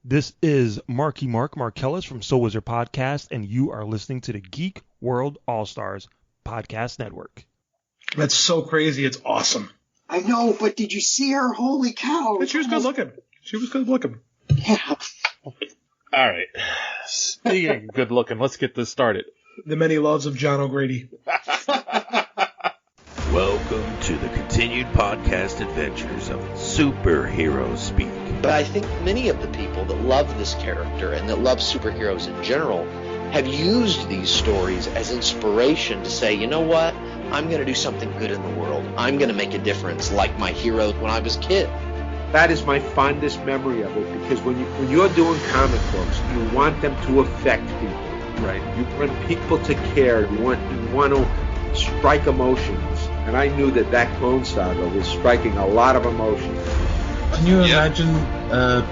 This is Marky Mark Marcellus from So Was Your Podcast, and you are listening to the Geek World All-Stars Podcast Network. That's so crazy. It's awesome. I know, but did you see her? Holy cow. But she was good looking. Yeah. All right. Speaking of good looking, let's get this started. The many loves of John O'Grady. Welcome to the continued podcast adventures of Superhero Speak. But I think many of the people that love this character and that love superheroes in general have used these stories as inspiration to say, you know what? I'm going to do something good in the world. I'm going to make a difference like my hero when I was a kid. That is my fondest memory of it, because when you're doing comic books, you want them to affect people, right? You want people to care. You want to strike emotions, and I knew that Clone Saga was striking a lot of emotions. Can you imagine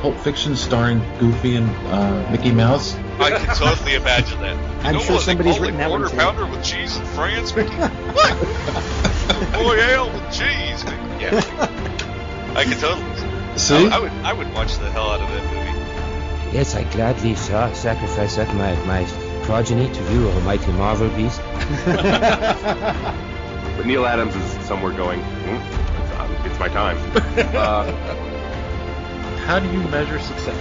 Pulp Fiction starring Goofy and Mickey Mouse? I can totally imagine that. I'm sure somebody's written that one too. Quarter pounder with cheese and France, Mickey? What? Royale with cheese, Mickey. Yeah. I can totally. See? I would watch the hell out of that movie. Yes, I gladly sacrifice up my progeny to you, almighty Marvel beast. But Neil Adams is somewhere going, it's my time. How do you measure success?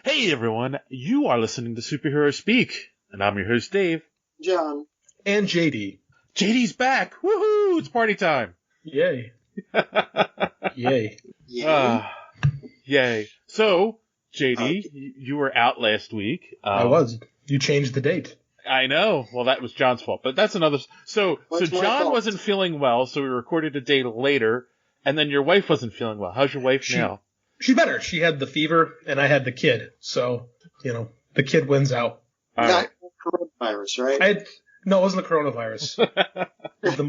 Hey everyone, you are listening to Superhero Speak, and I'm your host Dave. John. And JD. JD's back! Woohoo! It's party time! Yay. Yay. Yay. So, JD, you were out last week. I was. You changed the date. I know. Well, that was John's fault, but that's another. So John wasn't feeling well, so we recorded a day later, and then your wife wasn't feeling well. How's your wife now? She's better. She had the fever, and I had the kid. So, the kid wins out. Not coronavirus, right? No, it wasn't the coronavirus. It was the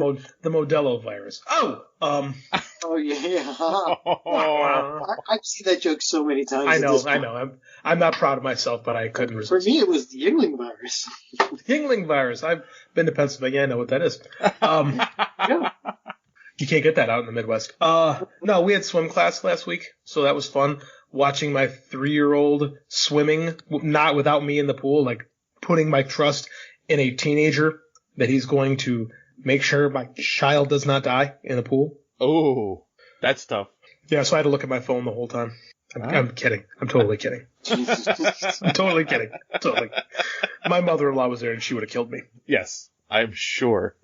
Modelo virus. Oh, yeah. I've seen that joke so many times. I know. I'm not proud of myself, but I couldn't resist. For me, it was the Yingling virus. Yingling virus. I've been to Pennsylvania. I know what that is. Yeah. You can't get that out in the Midwest. No, we had swim class last week, so that was fun. Watching my 3-year-old swimming, not without me in the pool, like putting my trust in a teenager that he's going to make sure my child does not die in the pool. Oh, that's tough. Yeah, so I had to look at my phone the whole time. I'm kidding. I'm totally kidding. I'm totally kidding. Totally. My mother-in-law was there and she would have killed me. Yes, I'm sure.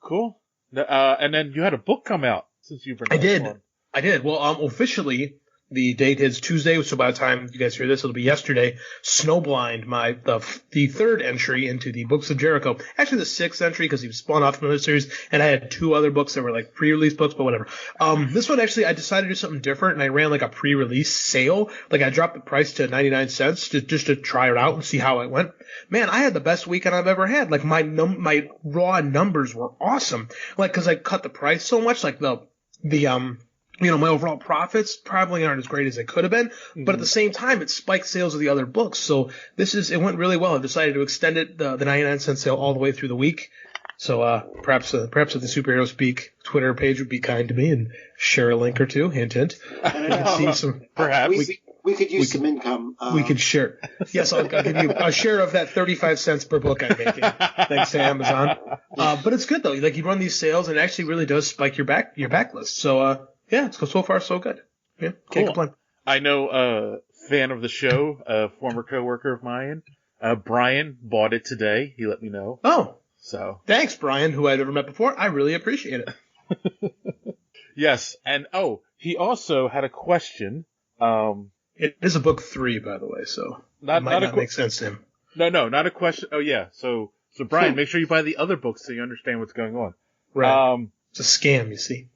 Cool. And then you had a book come out since you've been on. I did. Well, officially, the date is Tuesday, so by the time you guys hear this, it'll be yesterday. Snowblind, the third entry into the Books of Jericho. Actually, the 6th entry, because he was spun off from another series, and I had 2 other books that were like pre-release books, but whatever. This one, actually, I decided to do something different, and I ran like a pre-release sale. Like, I dropped the price to 99 cents just to try it out and see how it went. Man, I had the best weekend I've ever had. Like, my raw numbers were awesome. Like, because I cut the price so much, like my overall profits probably aren't as great as they could have been, but at the same time, it spiked sales of the other books. So it went really well. I've decided to extend it, the 99-cent sale all the way through the week. So, perhaps if the Superhero Speak Twitter page would be kind to me and share a link or two, hint, hint. Perhaps. We could use some income. We could share. Yes, I'll give you a share of that 35 cents per book I'm making. Thanks to Amazon. But it's good though. Like, you run these sales and it actually really does spike your backlist. So, yeah, so far so good. Yeah, can't complain. I know a fan of the show, a former coworker of mine, Brian, bought it today. He let me know. Oh. So. Thanks, Brian, who I'd never met before. I really appreciate it. Yes, and he also had a question. It is a book 3, by the way, so it might not make sense to him. No, not a question. Oh, yeah. So Brian, make sure you buy the other books so you understand what's going on. Right. It's a scam, you see.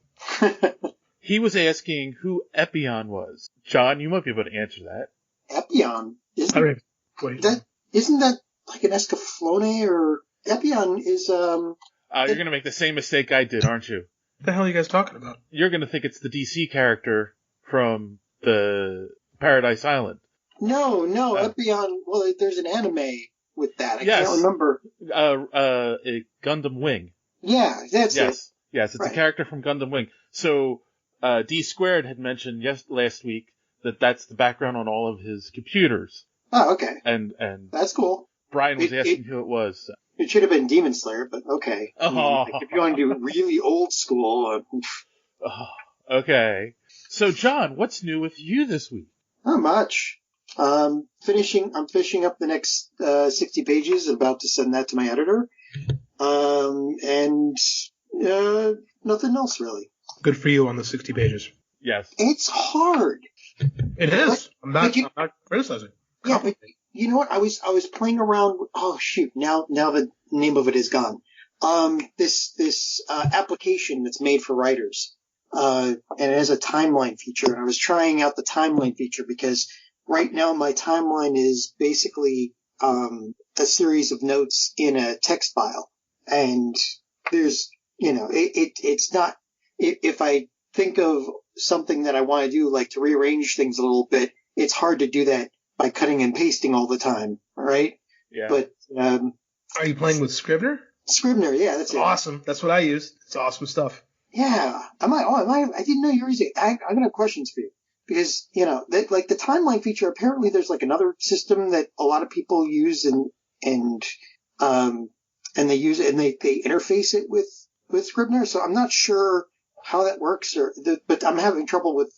He was asking who Epion was. John, you might be able to answer that. Epion? Isn't that like an Escaflowne or Epion is You're going to make the same mistake I did, aren't you? What the hell are you guys talking about? You're going to think it's the DC character from the Paradise Island. No, Epion, well, there's an anime with that. I can't remember. Gundam Wing. Yeah, that's it. Yes, it's a character from Gundam Wing. So, D Squared had mentioned last week that that's the background on all of his computers. Oh, okay. And that's cool. Brian was asking who it was. So. It should have been Demon Slayer, but okay. Oh. If you want to do really old school. Okay. So, John, what's new with you this week? Not much. I'm finishing up the next 60 pages. I'm about to send that to my editor. And nothing else really. Good for you on the 60 pages. Yes. It's hard. It is. I'm not criticizing. Yeah, but you know what? I was playing around. Oh shoot! Now the name of it is gone. This application that's made for writers, and it has a timeline feature. And I was trying out the timeline feature because right now my timeline is basically a series of notes in a text file, and there's it's not. If I think of something that I want to do, like to rearrange things a little bit, it's hard to do that by cutting and pasting all the time, right? Yeah. But are you playing with Scrivener? Scrivener, yeah, that's awesome. That's what I use. It's awesome stuff. Yeah. I didn't know you were using it. I'm gonna have questions for you because like the timeline feature. Apparently, there's like another system that a lot of people use and they use it and they interface it with Scrivener. So I'm not sure how that works, but I'm having trouble with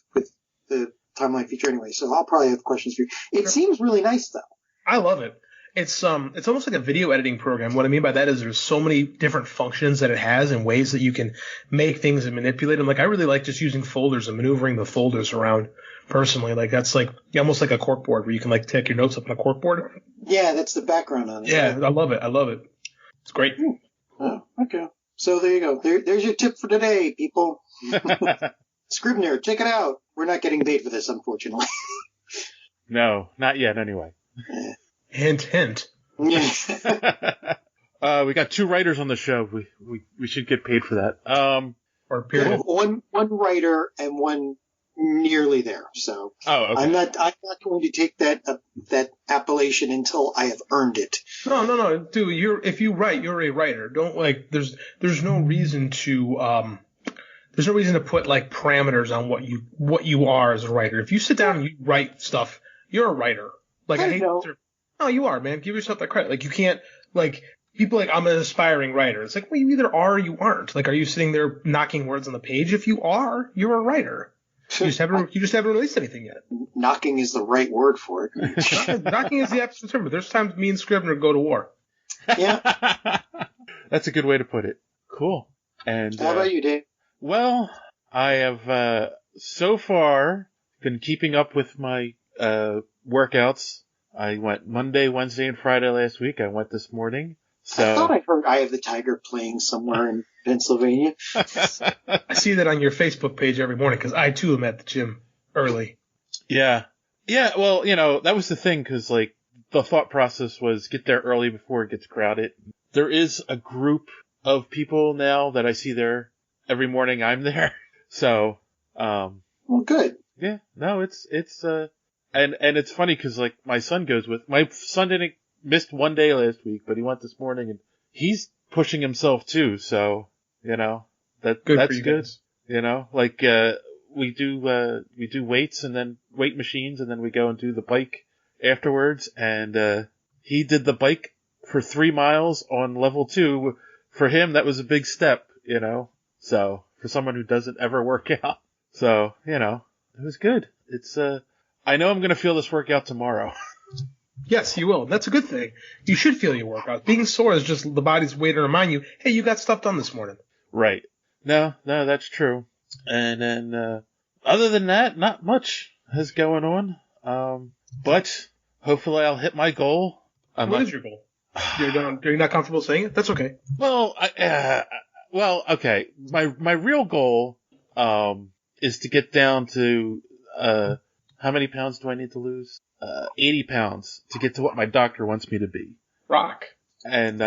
the timeline feature anyway, so I'll probably have questions for you. It seems really nice, though. I love it. It's almost like a video editing program. What I mean by that is there's so many different functions that it has and ways that you can make things and manipulate them. Like I really like just using folders and maneuvering the folders around personally. Like that's like almost like a corkboard where you can like take your notes up on a corkboard. Yeah, that's the background on it. Yeah, I love it. It's great. Oh, okay. So there you go. There's your tip for today, people. Scrivener, check it out. We're not getting paid for this, unfortunately. No, not yet, anyway. Hint. Yeah. We got 2 writers on the show. We should get paid for that. Or period. One writer and one nearly there. So okay. I'm not going to take that appellation until I have earned it. No, dude. If you write, you're a writer. Don't there's no reason to There's no reason to put like parameters on what you are as a writer. If you sit down and you write stuff, you're a writer. Like I hate to, no, you are, man. Give yourself that credit. Like you can't people I'm an aspiring writer. It's like, well, you either are or you aren't. Like, are you sitting there knocking words on the page? If you are, you're a writer. You just haven't released anything yet. Knocking is the right word for it. Knocking is the absolute term. But there's times me and Scrivener go to war. Yeah. That's a good way to put it. Cool. And how about you, Dave? Well, I have so far been keeping up with my workouts. I went Monday, Wednesday, and Friday last week. I went this morning. So I thought I heard Eye of the Tiger playing somewhere in Pennsylvania. I see that on your Facebook page every morning because I too am at the gym early. Yeah. Well, that was the thing because the thought process was get there early before it gets crowded. There is a group of people now that I see there every morning. I'm there, so well, good. Yeah, no, it's and it's funny because my son goes with my son missed one day last week, but he went this morning and he's pushing himself too. So that's good. We do weights and then weight machines and then we go and do the bike afterwards. And he did the bike for 3 miles on level 2. For him, that was a big step, So for someone who doesn't ever work out, so it was good. It's I know I'm going to feel this workout tomorrow. Yes, you will. That's a good thing. You should feel your workout. Being sore is just the body's way to remind you, hey, you got stuff done this morning. Right. No, that's true. And then, other than that, not much is going on. But hopefully I'll hit my goal. What is your goal? You're not comfortable saying it? That's okay. Well, okay. My real goal, is to get down to, how many pounds do I need to lose? 80 pounds to get to what my doctor wants me to be. Rock. And,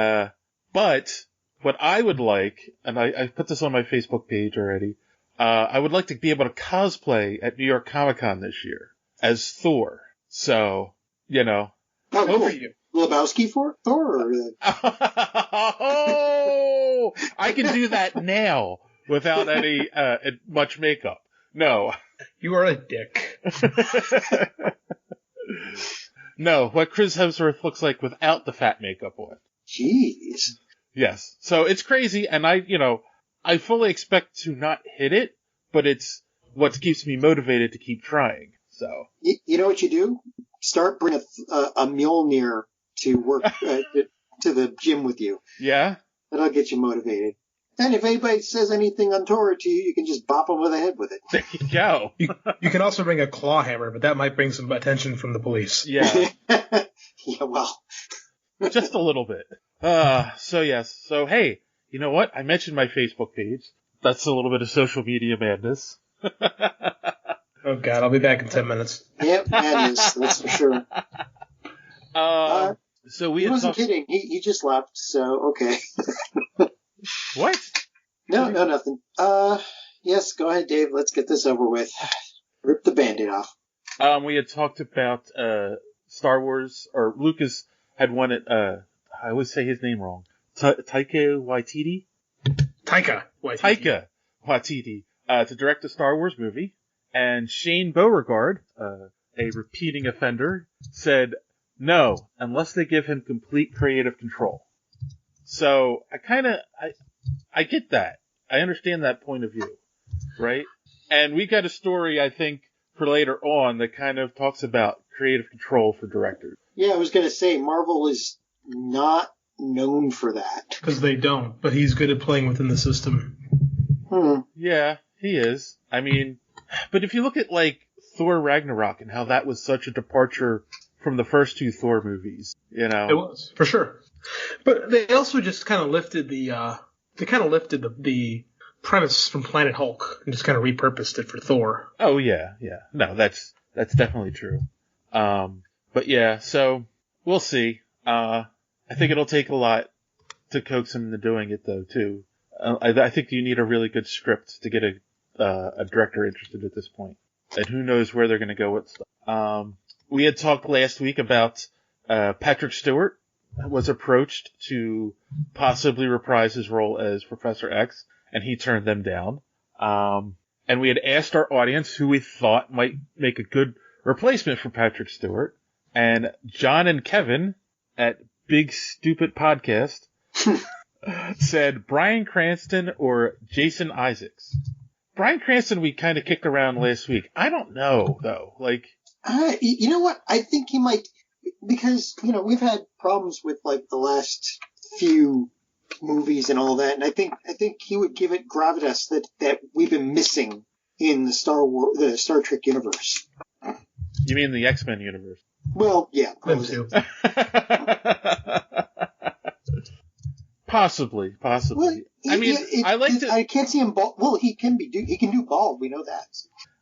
but what I would like, and I put this on my Facebook page already, I would like to be able to cosplay at New York Comic Con this year as Thor. So, Oh, cool. Lebowski for Thor? Oh, I can do that now without any, much makeup. No. You are a dick. No, what Chris Hemsworth looks like without the fat makeup on. Jeez. Yes. So it's crazy, and I fully expect to not hit it, but it's what keeps me motivated to keep trying. So. You know what you do? Start bringing a Mjolnir to work to the gym with you. Yeah? That'll get you motivated. And if anybody says anything untoward to you, you can just bop them with a head with it. There you go. You can also bring a claw hammer, but that might bring some attention from the police. Yeah. Yeah, well. Just a little bit. So yes. So hey, you know what? I mentioned my Facebook page. That's a little bit of social media madness. Oh God, I'll be back in 10 minutes. Yep, madness, that's for sure. So we he wasn't kidding. He just left, so okay. What? No, nothing. Yes, go ahead, Dave. Let's get this over with. Rip the Band-Aid off. We had talked about Star Wars, or Lucas had wanted. I always say his name wrong. Taika Waititi. Taika Waititi to direct a Star Wars movie, and Shane Beauregard, a repeating offender, said no unless they give him complete creative control. So I get that. I understand that point of view, right? And we got a story, I think, for later on that kind of talks about creative control for directors. Yeah, I was going to say, Marvel is not known for that. Because they don't, but he's good at playing within the system. Yeah, he is. I mean, but if you look at, like, Thor Ragnarok and how that was such a departure from the first two Thor movies, you know. It was, for sure. But they also just kind of lifted the premise from Planet Hulk and just kind of repurposed it for Thor. Oh yeah. No, that's definitely true. But yeah, so we'll see. I think it'll take a lot to coax him into doing it though too. I think you need a really good script to get a director interested at this point. And who knows where they're going to go with stuff. We had talked last week about Patrick Stewart was approached to possibly reprise his role as Professor X, and he turned them down. And we had asked our audience who we thought might make a good replacement for Patrick Stewart, and John and Kevin at Big Stupid Podcast said Bryan Cranston or Jason Isaacs. Bryan Cranston we kind of kicked around last week. I don't know, though. You know what? I think he might... Because, we've had problems with, the last few movies and all that, and I think he would give it gravitas that we've been missing in the Star Trek universe. You mean the X-Men universe? Well, yeah. Them too. Possibly. Well, I can't see him bald. Well, he can do bald. We know that.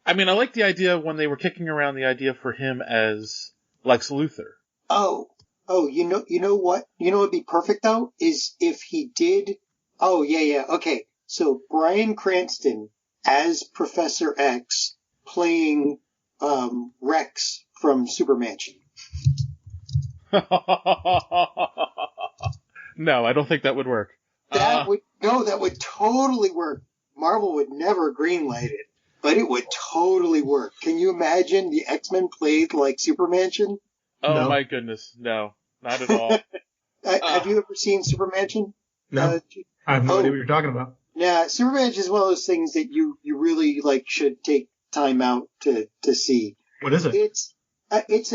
I mean, I like the idea when they were kicking around the idea for him as Lex Luthor. Oh, you know what? You know what'd be perfect though? Is if he did. Oh, yeah. Okay. So Bryan Cranston as Professor X playing, Rex from Supermansion. No, I don't think that would work. That would totally work. Marvel would never greenlight it, but it would totally work. Can you imagine the X-Men played like Supermansion? Oh No. My goodness, no, not at all. Have you ever seen Supermansion? No, I have no idea what you're talking about. Yeah, Supermansion is one of those things that you really should take time out to see. What is it? It's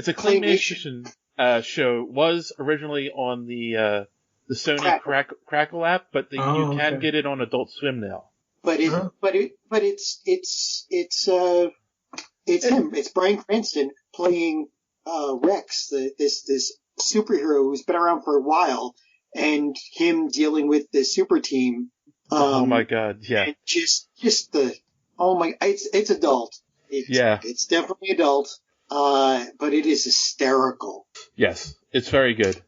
a claymation show. Was originally on the Sony Crackle app, but you can get it on Adult Swim now. But it's him. It's Bryan Cranston playing Rex, this superhero who's been around for a while, and him dealing with the super team. Oh my God! Yeah. And it's adult. It's definitely adult. But it is hysterical. Yes, it's very good.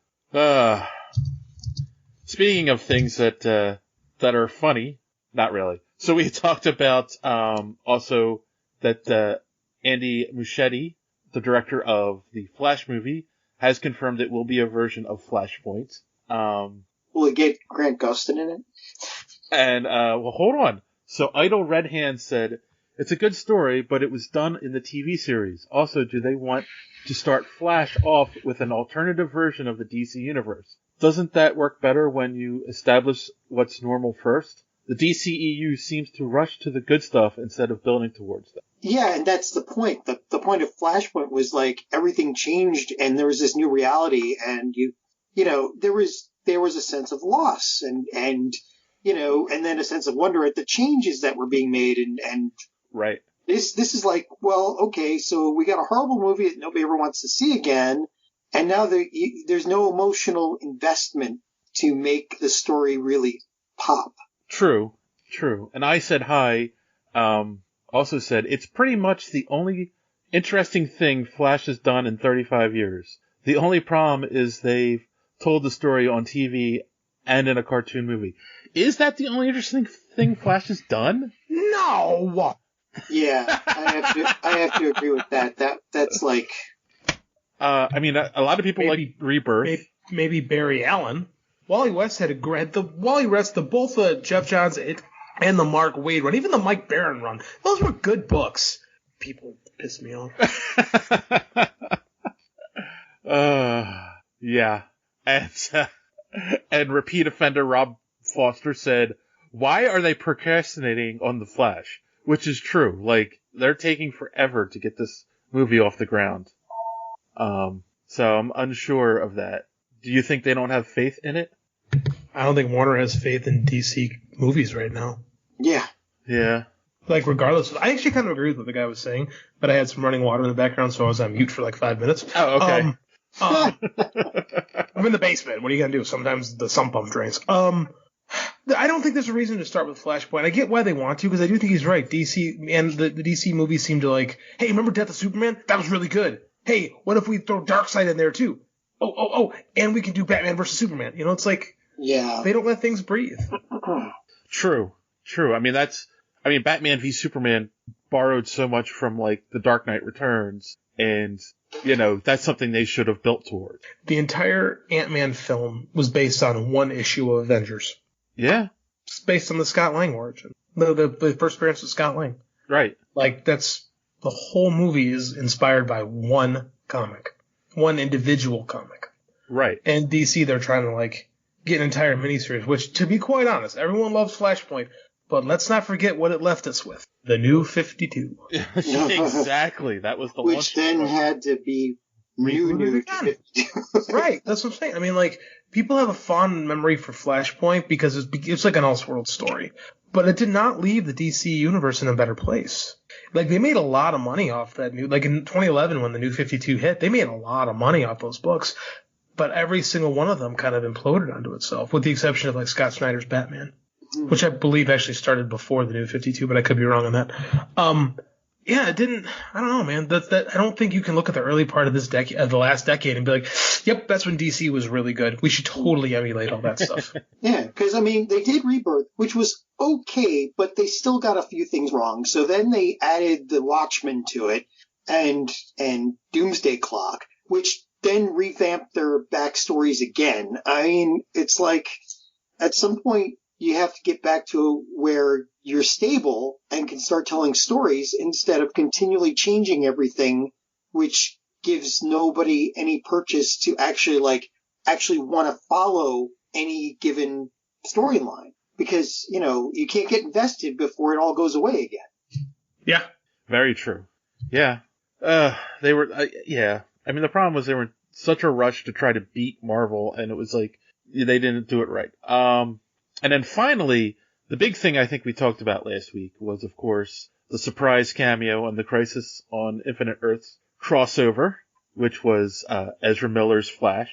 Speaking of things that are funny, not really. So we talked about also that Andy Muschietti, the director of the Flash movie, has confirmed it will be a version of Flashpoint. Will it get Grant Gustin in it? And well, hold on. So Idle Red Hand said, it's a good story, but it was done in the TV series. Also, do they want to start Flash off with an alternative version of the DC universe? Doesn't that work better when you establish what's normal first? The DCEU seems to rush to the good stuff instead of building towards that. Yeah, and that's the point. The point of Flashpoint was like everything changed and there was this new reality, and there was a sense of loss and and then a sense of wonder at the changes that were being made, and right. This is like, well, okay, so we got a horrible movie that nobody ever wants to see again, and now there's no emotional investment to make the story really pop. True. And I said hi, also said, it's pretty much the only interesting thing Flash has done in 35 years. The only problem is they've told the story on TV and in a cartoon movie. Is that the only interesting thing Flash has done? No! Yeah, I have to agree with that. That's like... I mean, a lot of people like Rebirth. Maybe Barry Allen. Wally West had both Jeff Johns and the Mark Waid run, even the Mike Barron run. Those were good books. People piss me off. Yeah. And repeat offender Rob Foster said, why are they procrastinating on The Flash? Which is true. Like, they're taking forever to get this movie off the ground. So I'm unsure of that. Do you think they don't have faith in it? I don't think Warner has faith in DC movies right now. Yeah. Yeah. Like, regardless, I actually kind of agree with what the guy was saying, but I had some running water in the background, so I was on mute for like 5 minutes. Oh, okay. I'm in the basement. What are you gonna do? Sometimes the sump pump drains. I don't think there's a reason to start with Flashpoint. I get why they want to, because I do think he's right. DC and the DC movies seem to like, hey, remember Death of Superman? That was really good. Hey, what if we throw Darkseid in there too? Oh, and we can do Batman versus Superman. It's like, yeah, they don't let things breathe. True. I mean, Batman v Superman borrowed so much from like The Dark Knight Returns, and that's something they should have built towards. The entire Ant-Man film was based on one issue of Avengers. Yeah. It's based on the Scott Lang origin. The first appearance of Scott Lang. Right. Like, that's, the whole movie is inspired by one comic. One individual comic. Right. And DC, they're trying to, like, get an entire miniseries, which, to be quite honest, everyone loves Flashpoint, but let's not forget what it left us with. The New 52. Exactly. That was the Which then had to be New 52. Right. That's what I'm saying. I mean, like, people have a fond memory for Flashpoint because it's like an Elseworld story. But it did not leave the DC universe in a better place. Like, they made a lot of money off that like in 2011 when the New 52 hit, they made a lot of money off those books. But every single one of them kind of imploded onto itself, with the exception of like Scott Snyder's Batman, which I believe actually started before the New 52, but I could be wrong on that. Yeah, it didn't. I don't know, man. I don't think you can look at the early part of this decade, of the last decade, and be like, "Yep, that's when DC was really good. We should totally emulate all that stuff." Yeah, because I mean, they did Rebirth, which was okay, but they still got a few things wrong. So then they added the Watchmen to it, and Doomsday Clock, which then revamped their backstories again. I mean, it's like at some point you have to get back to where you're stable and can start telling stories instead of continually changing everything, which gives nobody any purchase to actually want to follow any given storyline, because, you can't get invested before it all goes away again. Yeah. Very true. Yeah. They were, yeah. I mean, the problem was they were in such a rush to try to beat Marvel, and it was like, they didn't do it right. And then finally, the big thing I think we talked about last week was, of course, the surprise cameo on the Crisis on Infinite Earths crossover, which was Ezra Miller's Flash.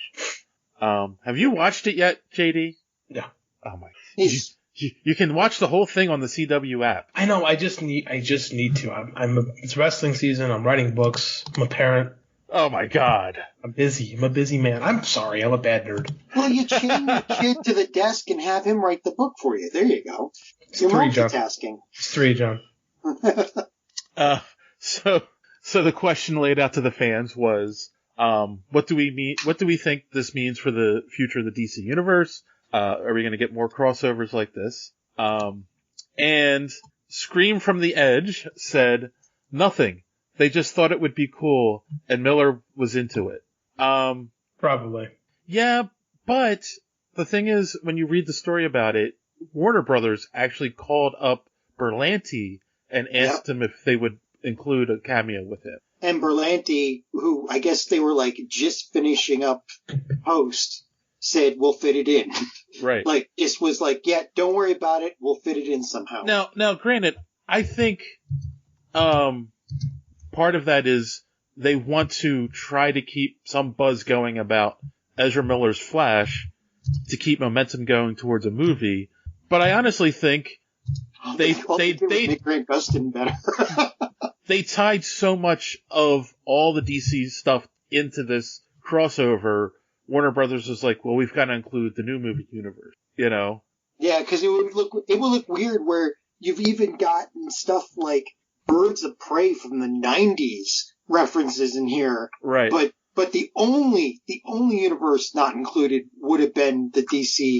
Have you watched it yet, JD? No. Oh my! You can watch the whole thing on the CW app. I know. I just need to. It's wrestling season. I'm writing books. I'm a parent. Oh my God. I'm busy. I'm a busy man. I'm sorry. I'm a bad nerd. Well, you chain your kid to the desk and have him write the book for you. There you go. You're multitasking. It's 3, John. So the question laid out to the fans was, what do we think this means for the future of the DC universe? Are we going to get more crossovers like this? And Scream from the Edge said, nothing. They just thought it would be cool, and Miller was into it. Probably. Yeah, but the thing is, when you read the story about it, Warner Brothers actually called up Berlanti and asked him if they would include a cameo with him. And Berlanti, who I guess they were like just finishing up post, said, we'll fit it in. Right. Like, just was like, yeah, don't worry about it. We'll fit it in somehow. Now, granted, I think, part of that is they want to try to keep some buzz going about Ezra Miller's Flash to keep momentum going towards a movie. But I honestly think they make Grant Gustin better. They tied so much of all the DC stuff into this crossover. Warner Brothers was like, well, we've got to include the new movie universe, you know? Yeah, because it would look weird where you've even gotten stuff like Birds of Prey from the 90s references in here. Right. But the only universe not included would have been the DC,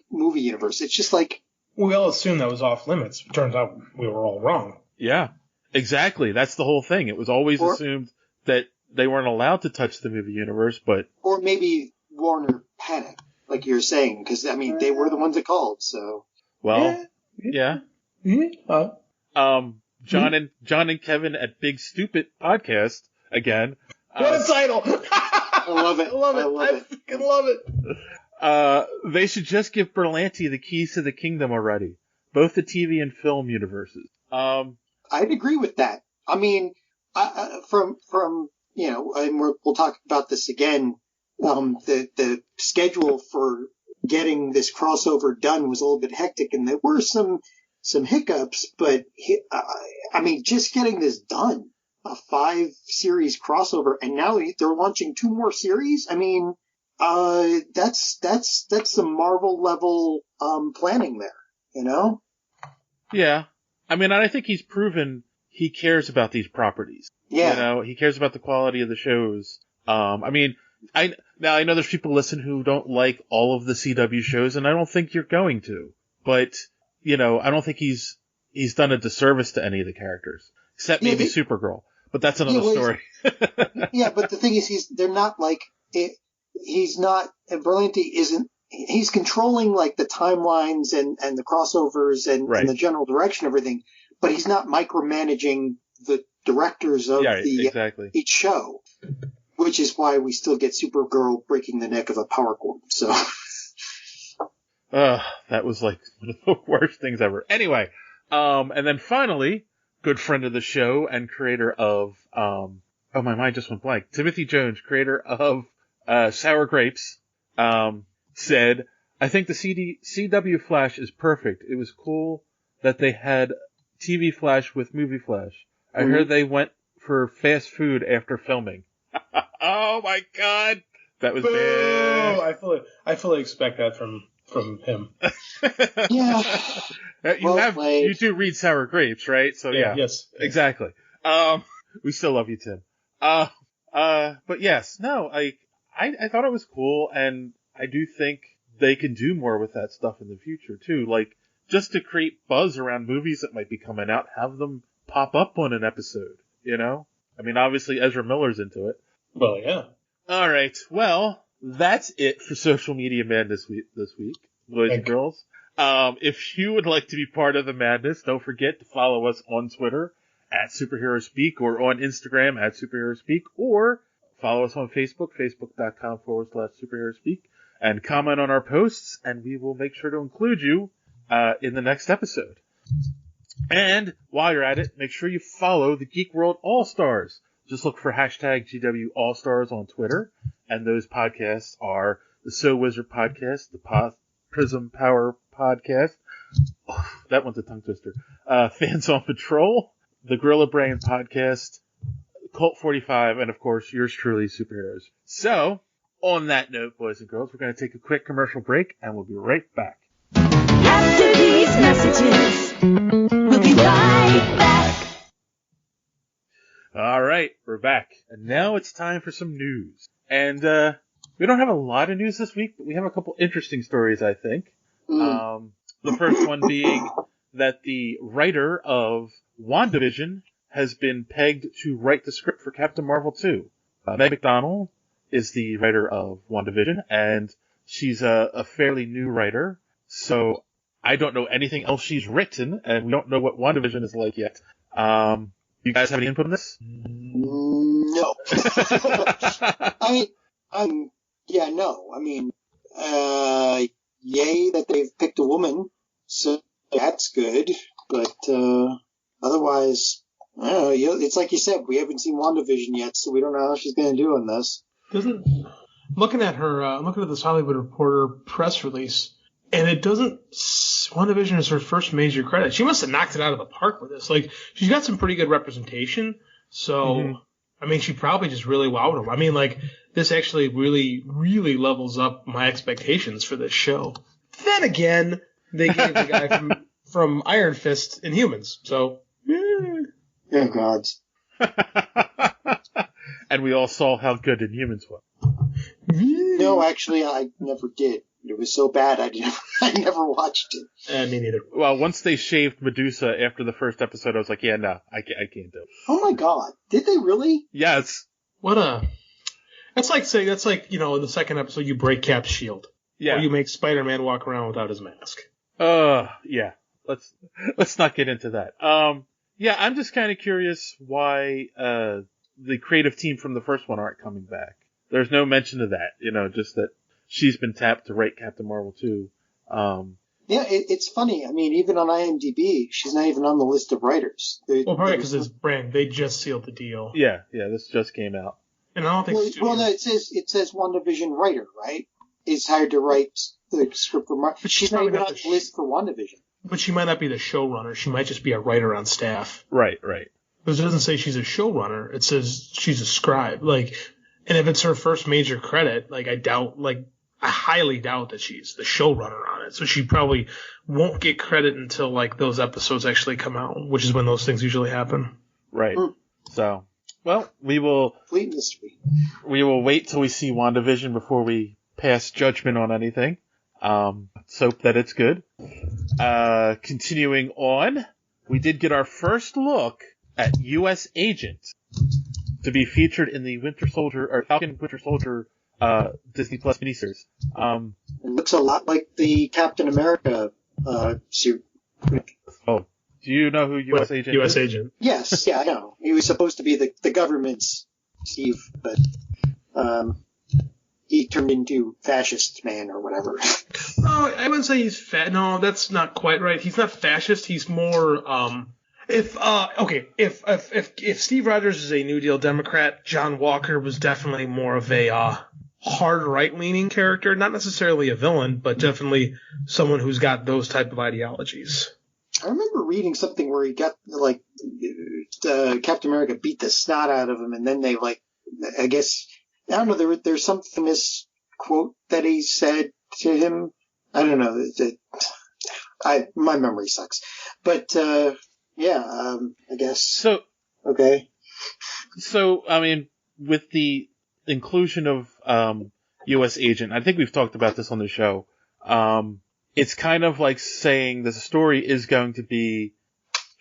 movie universe. It's just like, we all assumed that was off limits. Turns out we were all wrong. Yeah, exactly. That's the whole thing. It was always assumed that they weren't allowed to touch the movie universe, but... Or maybe Warner panicked, like you're saying, because, I mean, they were the ones that called, so... Well, yeah. John and Kevin at Big Stupid Podcast, again. What a title! I love it. I fucking love it. They should just give Berlanti the keys to the kingdom already. Both the TV and film universes. I'd agree with that. I mean, from and we'll talk about this again. The schedule for getting this crossover done was a little bit hectic, and there were some hiccups. But I mean, just getting this done, a 5-series crossover, and now they're launching 2 more series. I mean, that's some Marvel level planning there, you know? Yeah. I mean, I think he's proven he cares about these properties. Yeah. You know, he cares about the quality of the shows. I mean, I know there's people listening who don't like all of the CW shows, and I don't think you're going to. But, I don't think he's done a disservice to any of the characters. Except maybe Supergirl. But that's another story. Yeah, but the thing is, they're not like, Berlanti isn't, he's controlling like the timelines and the crossovers and the general direction of everything, but he's not micromanaging the directors of each show, which is why we still get Supergirl breaking the neck of a power cord. So, that was like one of the worst things ever. Anyway, and then finally, good friend of the show and creator of my mind just went blank. Timothy Jones, creator of Sour Grapes, said, I think the CW Flash is perfect. It was cool that they had TV Flash with movie Flash. I heard they went for fast food after filming. Oh my god! That was bad. I fully expect that from him. Yeah. You do read Sour Grapes, right? So yeah. Yes. Exactly. We still love you, Tim. But yes, no, I thought it was cool, and I do think they can do more with that stuff in the future too. Like, just to create buzz around movies that might be coming out, have them pop up on an episode, you know? I mean, obviously Ezra Miller's into it. Well, yeah. Alright, well, that's it for Social Media Madness this week, boys and girls. If you would like to be part of the madness, don't forget to follow us on Twitter at Superhero Speak, or on Instagram at Superhero Speak, or follow us on Facebook, facebook.com/Superhero Speak, and comment on our posts, and we will make sure to include you in the next episode. And while you're at it, make sure you follow the Geek World All-Stars. Just look for hashtag GW All-Stars on Twitter, and those podcasts are the So Wizard Podcast, the Prism Power Podcast, that one's a tongue twister, Fans on Patrol, the Gorilla Brain Podcast, Cult 45, and of course, yours truly, Superheroes. So, on that note, boys and girls, we're going to take a quick commercial break, and we'll be right back. After these messages, we'll be right back. All right, we're back. And now it's time for some news. And we don't have a lot of news this week, but we have a couple interesting stories, I think. The first one being that the writer of WandaVision has been pegged to write the script for Captain Marvel 2. Meg McDonnell is the writer of WandaVision, and she's a fairly new writer, so I don't know anything else she's written, and we don't know what WandaVision is like yet. You guys have any input on this? No. No. I mean, yay that they've picked a woman, so that's good. But otherwise, I don't know. It's like you said, we haven't seen WandaVision yet, so we don't know how she's going to do on this. Looking at this Hollywood Reporter press release, and it doesn't. WandaVision is her first major credit. She must have knocked it out of the park with this. Like, she's got some pretty good representation. So, I mean, she probably just really wowed them. I mean, like, this actually really, really levels up my expectations for this show. Then again, they gave the guy from Iron Fist Inhumans. So, oh gods. And we all saw how good Inhumans was. No, actually, I never did. It was so bad, I never watched it. Me neither. Well, once they shaved Medusa after the first episode, I was like, yeah, no, I can't do it. Oh my god. Did they really? Yes. That's like, you know, in the second episode you break Cap's shield. Yeah. Or you make Spider-Man walk around without his mask. Yeah. Let's not get into that. Yeah, I'm just kind of curious why, the creative team from the first one aren't coming back. There's no mention of that, you know, just that she's been tapped to write Captain Marvel 2. Yeah, it's funny. I mean, even on IMDb, she's not even on the list of writers. Probably because it's brand. They just sealed the deal. Yeah, this just came out. And I don't think. No, it says WandaVision writer, right? Is hired to write the script for Marvel. But she's not even on the list for WandaVision. But she might not be the showrunner. She might just be a writer on staff. Right. Because it doesn't say she's a showrunner. It says she's a scribe. Like, and if it's her first major credit, like, I highly doubt that she's the showrunner on it. So she probably won't get credit until, like, those episodes actually come out, which is when those things usually happen. Right. So, well, we will wait till we see WandaVision before we pass judgment on anything. Let's hope that it's good. Continuing on, we did get our first look at U.S. Agent to be featured in the Falcon Winter Soldier Disney Plus miniseries. It looks a lot like the Captain America suit. Oh, do you know who U.S. Agent U.S. is? Agent. Yes, yeah, I know. He was supposed to be the government's Steve, but he turned into fascist man or whatever. No, I wouldn't say he's fat. No, that's not quite right. He's not fascist. He's more if Steve Rogers is a New Deal Democrat, John Walker was definitely more of a hard right-leaning character, not necessarily a villain, but definitely someone who's got those type of ideologies. I remember reading something where he got, like, Captain America beat the snot out of him, and then they, like, I guess, I don't know, there's some famous quote that he said to him. I don't know. My memory sucks. But, I guess. So. Okay. So, I mean, with the inclusion of U.S. Agent, I think we've talked about this on the show. It's kind of like saying the story is going to be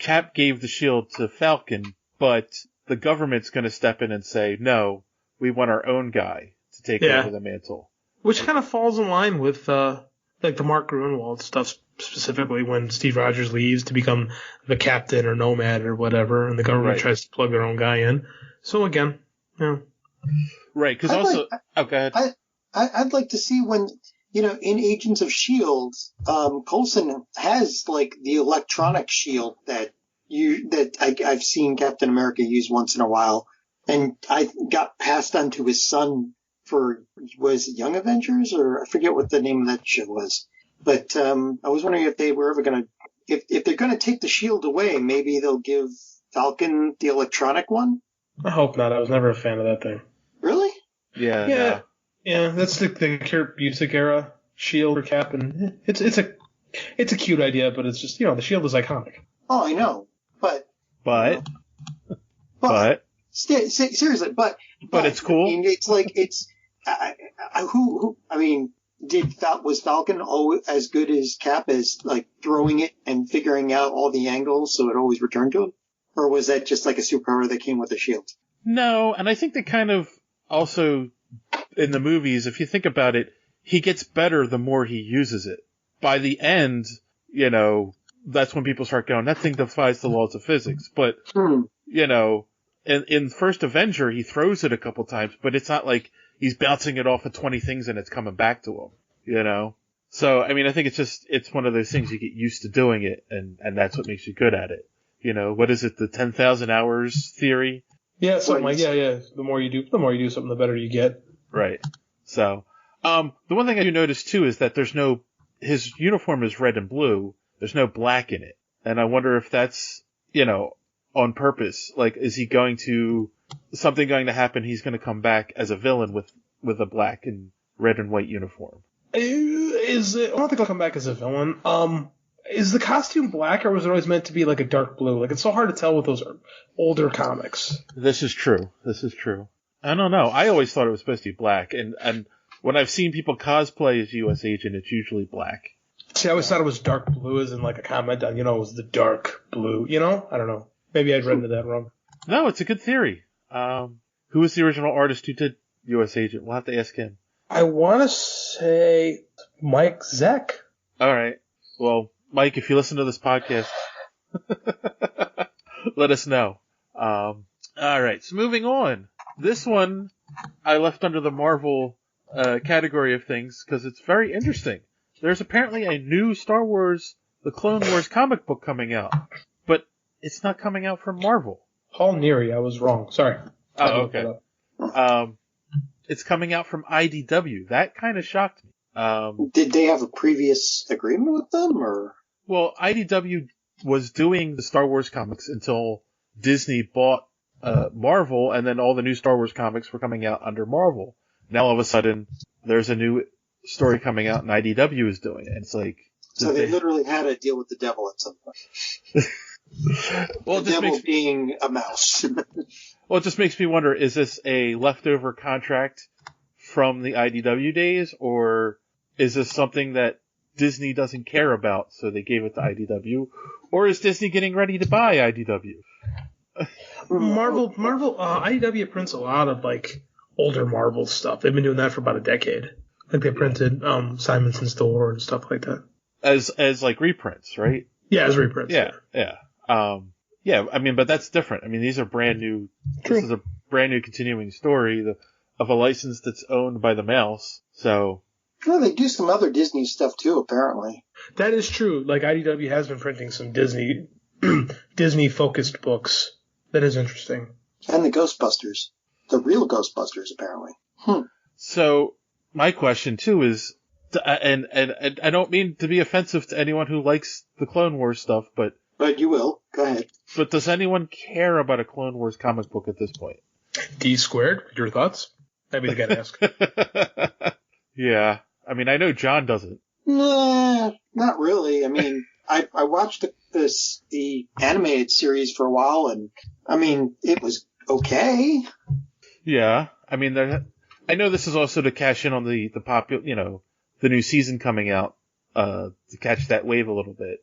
Cap gave the shield to Falcon, but the government's going to step in and say, no, we want our own guy to take over the mantle. Which kind of falls in line with like the Mark Gruenwald stuff, specifically when Steve Rogers leaves to become the captain or nomad or whatever, and the government tries to plug their own guy in. So again, Right, because also... go ahead. I'd like to see when... You know, in Agents of S.H.I.E.L.D., Coulson has, like, the electronic shield that I've seen Captain America use once in a while. And I got passed on to his son for, was it Young Avengers? Or I forget what the name of that show was. But I was wondering if they were ever going to, if they're going to take the shield away, maybe they'll give Falcon the electronic one? I hope not. I was never a fan of that thing. Really? Yeah. No. Yeah, that's the Kurt Busiek era shield or Cap, and it's a cute idea, but it's just, the shield is iconic. Oh, I know, but seriously, but it's cool. I mean, it's like it's I mean, Was Falcon always as good as Cap as like throwing it and figuring out all the angles so it always returned to him? Or was that just like a superpower that came with a shield? No, and I think they kind of also, in the movies, if you think about it, he gets better the more he uses it. By the end, that's when people start going, that thing defies the laws of physics. But, in First Avenger, he throws it a couple times, but it's not like he's bouncing it off of 20 things and it's coming back to him, So, I mean, I think it's one of those things you get used to doing it, and that's what makes you good at it. What is it, the 10,000 hours theory? Yeah, something like, yeah. The more you do something, the better you get. Right. So, the one thing I do notice too is that his uniform is red and blue. There's no black in it. And I wonder if that's, on purpose. Like, is something going to happen? He's going to come back as a villain with a black and red and white uniform. I don't think I'll come back as a villain. Is the costume black, or was it always meant to be like a dark blue? Like, it's so hard to tell with those older comics. This is true. I don't know. I always thought it was supposed to be black, and when I've seen people cosplay as U.S. Agent, it's usually black. See, I always thought it was dark blue, as in like a comment on, it was the dark blue. I don't know. Maybe I'd read into that wrong. No, it's a good theory. Who was the original artist who did U.S. Agent? We'll have to ask him. I want to say Mike Zeck. All right. Well, Mike, if you listen to this podcast, let us know. All right. So moving on. This one I left under the Marvel category of things because it's very interesting. There's apparently a new Star Wars, the Clone Wars comic book coming out, but it's not coming out from Marvel. Paul Neary, I was wrong. Sorry. Oh, okay. It's coming out from IDW. That kind of shocked me. Did they have a previous agreement with them, or? Well, IDW was doing the Star Wars comics until Disney bought Marvel, and then all the new Star Wars comics were coming out under Marvel. Now all of a sudden, there's a new story coming out, and IDW is doing it. And it's like, so they literally had to deal with the devil at some point. Well, the devil being a mouse. Well, it just makes me wonder, is this a leftover contract from the IDW days, or is this something that Disney doesn't care about, so they gave it to IDW? Or is Disney getting ready to buy IDW? Marvel, IDW prints a lot of, like, older Marvel stuff. They've been doing that for about a decade. Like, they printed Simonson's Thor and stuff like that. As like reprints, right? Yeah, as reprints. Yeah. Yeah, I mean, but that's different. I mean, these are brand new. True. This is a brand new continuing story of a license that's owned by the Mouse. So. Well, they do some other Disney stuff too, apparently. That is true. Like, IDW has been printing some Disney-focused books. That is interesting. And the Ghostbusters. The real Ghostbusters, apparently. So, my question too is, and I don't mean to be offensive to anyone who likes the Clone Wars stuff, but you will. Go ahead. But does anyone care about a Clone Wars comic book at this point? D squared, your thoughts? That'd be the guy to ask. Yeah. I mean, I know John doesn't. Nah, not really. I mean, I watched the animated series for a while, and I mean, it was okay. Yeah. I mean, I know this is also to cash in on the popular, the new season coming out, to catch that wave a little bit.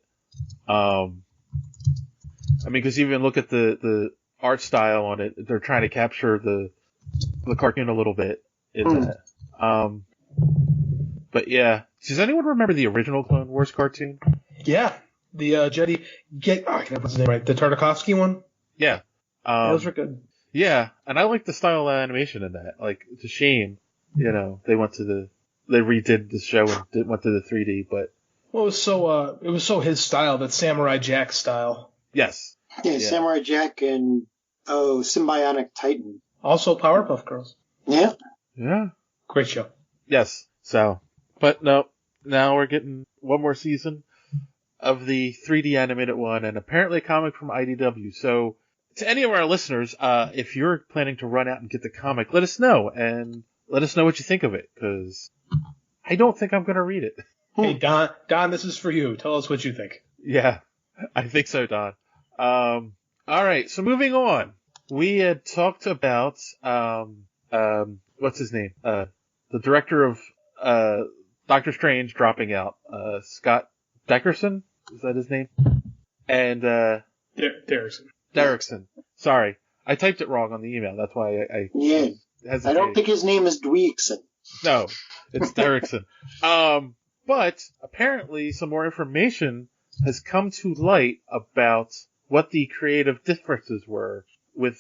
I mean, because even look at the art style on it, they're trying to capture the cartoon a little bit in that. But yeah, does anyone remember the original Clone Wars cartoon? Yeah, the Jedi I can't put his name right. The Tartakovsky one. Yeah, those were good. Yeah, and I like the style of animation in that. Like, it's a shame, they redid the show and went to the 3D, but. Well, it was so his style, that Samurai Jack style. Yes. Yeah, Samurai Jack and Symbiotic Titan. Also Powerpuff Girls. Yeah. Yeah. Great show. Yes. So, but no, now we're getting one more season of the 3D animated one, and apparently a comic from IDW. So, to any of our listeners, if you're planning to run out and get the comic, let us know, and let us know what you think of it, because I don't think I'm going to read it. Hey, Don, this is for you. Tell us what you think. Yeah, I think so, Don. All right, so moving on. We had talked about, what's his name? The director of, Doctor Strange dropping out. Scott Derrickson, is that his name? And Derrickson. Sorry, I typed it wrong on the email. That's why I hesitated. I don't think his name is Dweekson. No, it's Derrickson. But apparently some more information has come to light about what the creative differences were with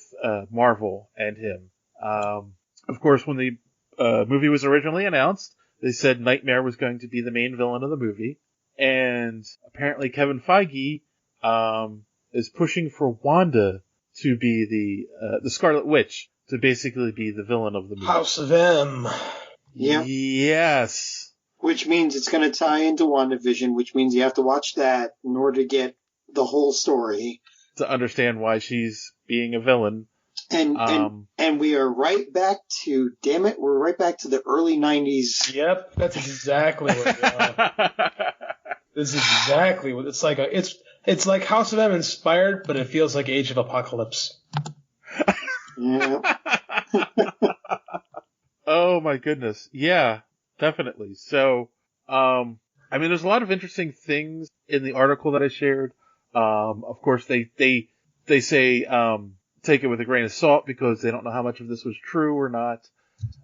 Marvel and him. Of course, when the movie was originally announced, they said Nightmare was going to be the main villain of the movie. And apparently Kevin Feige is pushing for Wanda to be the Scarlet Witch, to basically be the villain of the movie. House of M. Yeah. Yes. Which means it's going to tie into WandaVision, which means you have to watch that in order to get the whole story. To understand why she's being a villain. And we are right back to, damn it, we're right back to the early 90s. Yep, that's exactly what we are. This is exactly what it's like. It's like House of M inspired, but it feels like Age of Apocalypse. Yeah. Oh my goodness. Yeah, definitely. So, there's a lot of interesting things in the article that I shared. Of course, they say, take it with a grain of salt because they don't know how much of this was true or not.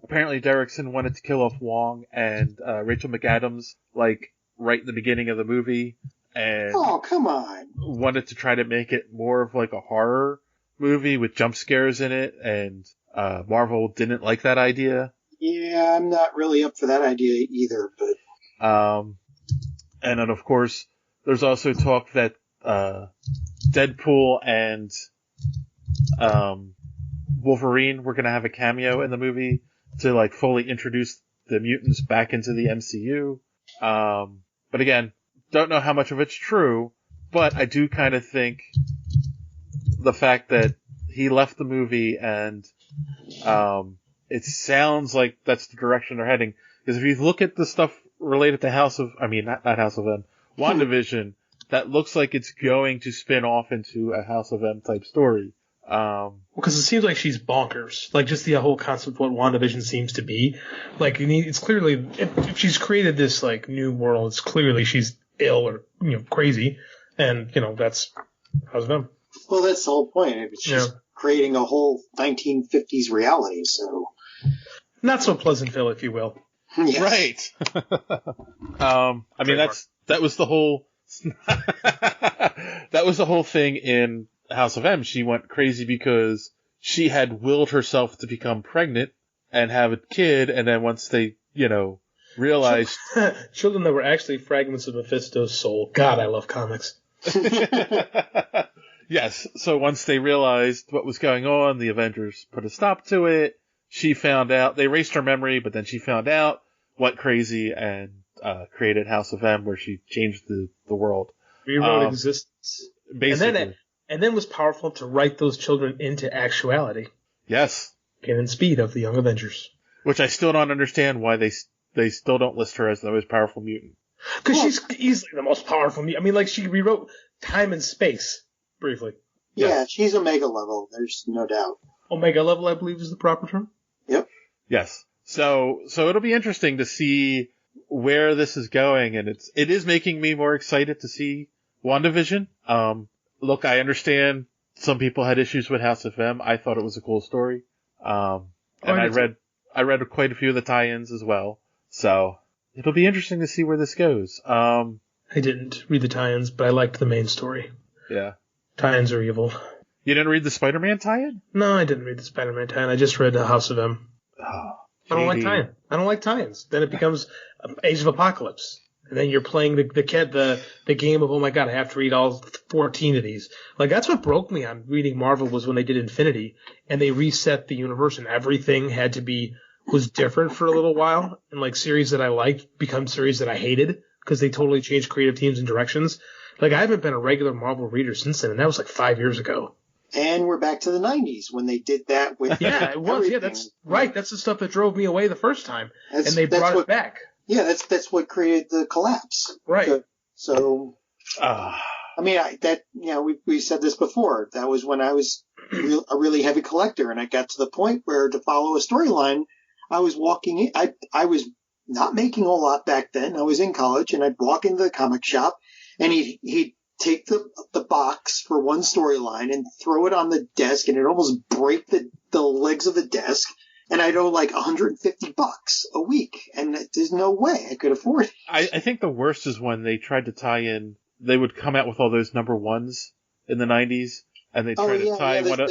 Apparently Derrickson wanted to kill off Wong and Rachel McAdams, right in the beginning of the movie. And oh, come on. Wanted to try to make it more of a horror movie with jump scares in it, and Marvel didn't like that idea. Yeah, I'm not really up for that idea either, but... And then, of course, there's also talk that Deadpool and Wolverine were going to have a cameo in the movie to, fully introduce the mutants back into the MCU. But again, don't know how much of it's true, but I do kind of think the fact that he left the movie and it sounds like that's the direction they're heading. Because if you look at the stuff related to not House of M, WandaVision, that looks like it's going to spin off into a House of M type story. Because it seems like she's bonkers. Just the whole concept of what WandaVision seems to be. It's clearly, if she's created this, new world, it's clearly she's ill or, crazy. And, that's House of M. Well, that's the whole point. It's just creating a whole 1950s reality, so. Not so Pleasantville, if you will. Yes. Right. That was the whole, that was the whole thing in House of M. She went crazy because she had willed herself to become pregnant and have a kid, and then once they, realized... Children that were actually fragments of Mephisto's soul. God, I love comics. Yes, so once they realized what was going on, the Avengers put a stop to it. She found out, they erased her memory, but then she found out, went crazy, and created House of M, where she changed the world. Rewrote existence. Basically. And then was powerful to write those children into actuality. Yes. Canon speed of the Young Avengers. Which I still don't understand why they still don't list her as the most powerful mutant. Because she's easily the most powerful mutant. She rewrote time and space, briefly. Yeah, she's Omega level, there's no doubt. Omega level, I believe, is the proper term? Yep. Yes. So it'll be interesting to see where this is going, and it is making me more excited to see WandaVision. Look, I understand some people had issues with House of M. I thought it was a cool story. And I read quite a few of the tie-ins as well. So it'll be interesting to see where this goes. I didn't read the tie-ins, but I liked the main story. Yeah. Tie-ins are evil. You didn't read the Spider-Man tie-in? No, I didn't read the Spider-Man tie-in. I just read House of M. Oh, I don't like tie-in. I don't like tie-ins. Then it becomes Age of Apocalypse. And then you're playing the game of, oh my god, I have to read all 14 of these. That's what broke me on reading Marvel was when they did Infinity and they reset the universe and everything was different for a little while. And series that I liked become series that I hated because they totally changed creative teams and directions. I haven't been a regular Marvel reader since then, and that was 5 years ago. And we're back to the 90s when they did that with yeah, it was. Everything. Yeah, that's right. That's the stuff that drove me away the first time, and they brought it back. Yeah, that's what created the collapse. Right. So we said this before. That was when I was a really heavy collector, and I got to the point where to follow a storyline, I was walking in. I was not making a lot back then. I was in college, and I'd walk into the comic shop, and he'd take the box for one storyline and throw it on the desk, and it'd almost break the legs of the desk. And I'd owe like $150 a week, and there's no way I could afford it. I think the worst is when they tried to tie in. They would come out with all those number ones in the 90s, and they try to tie one up.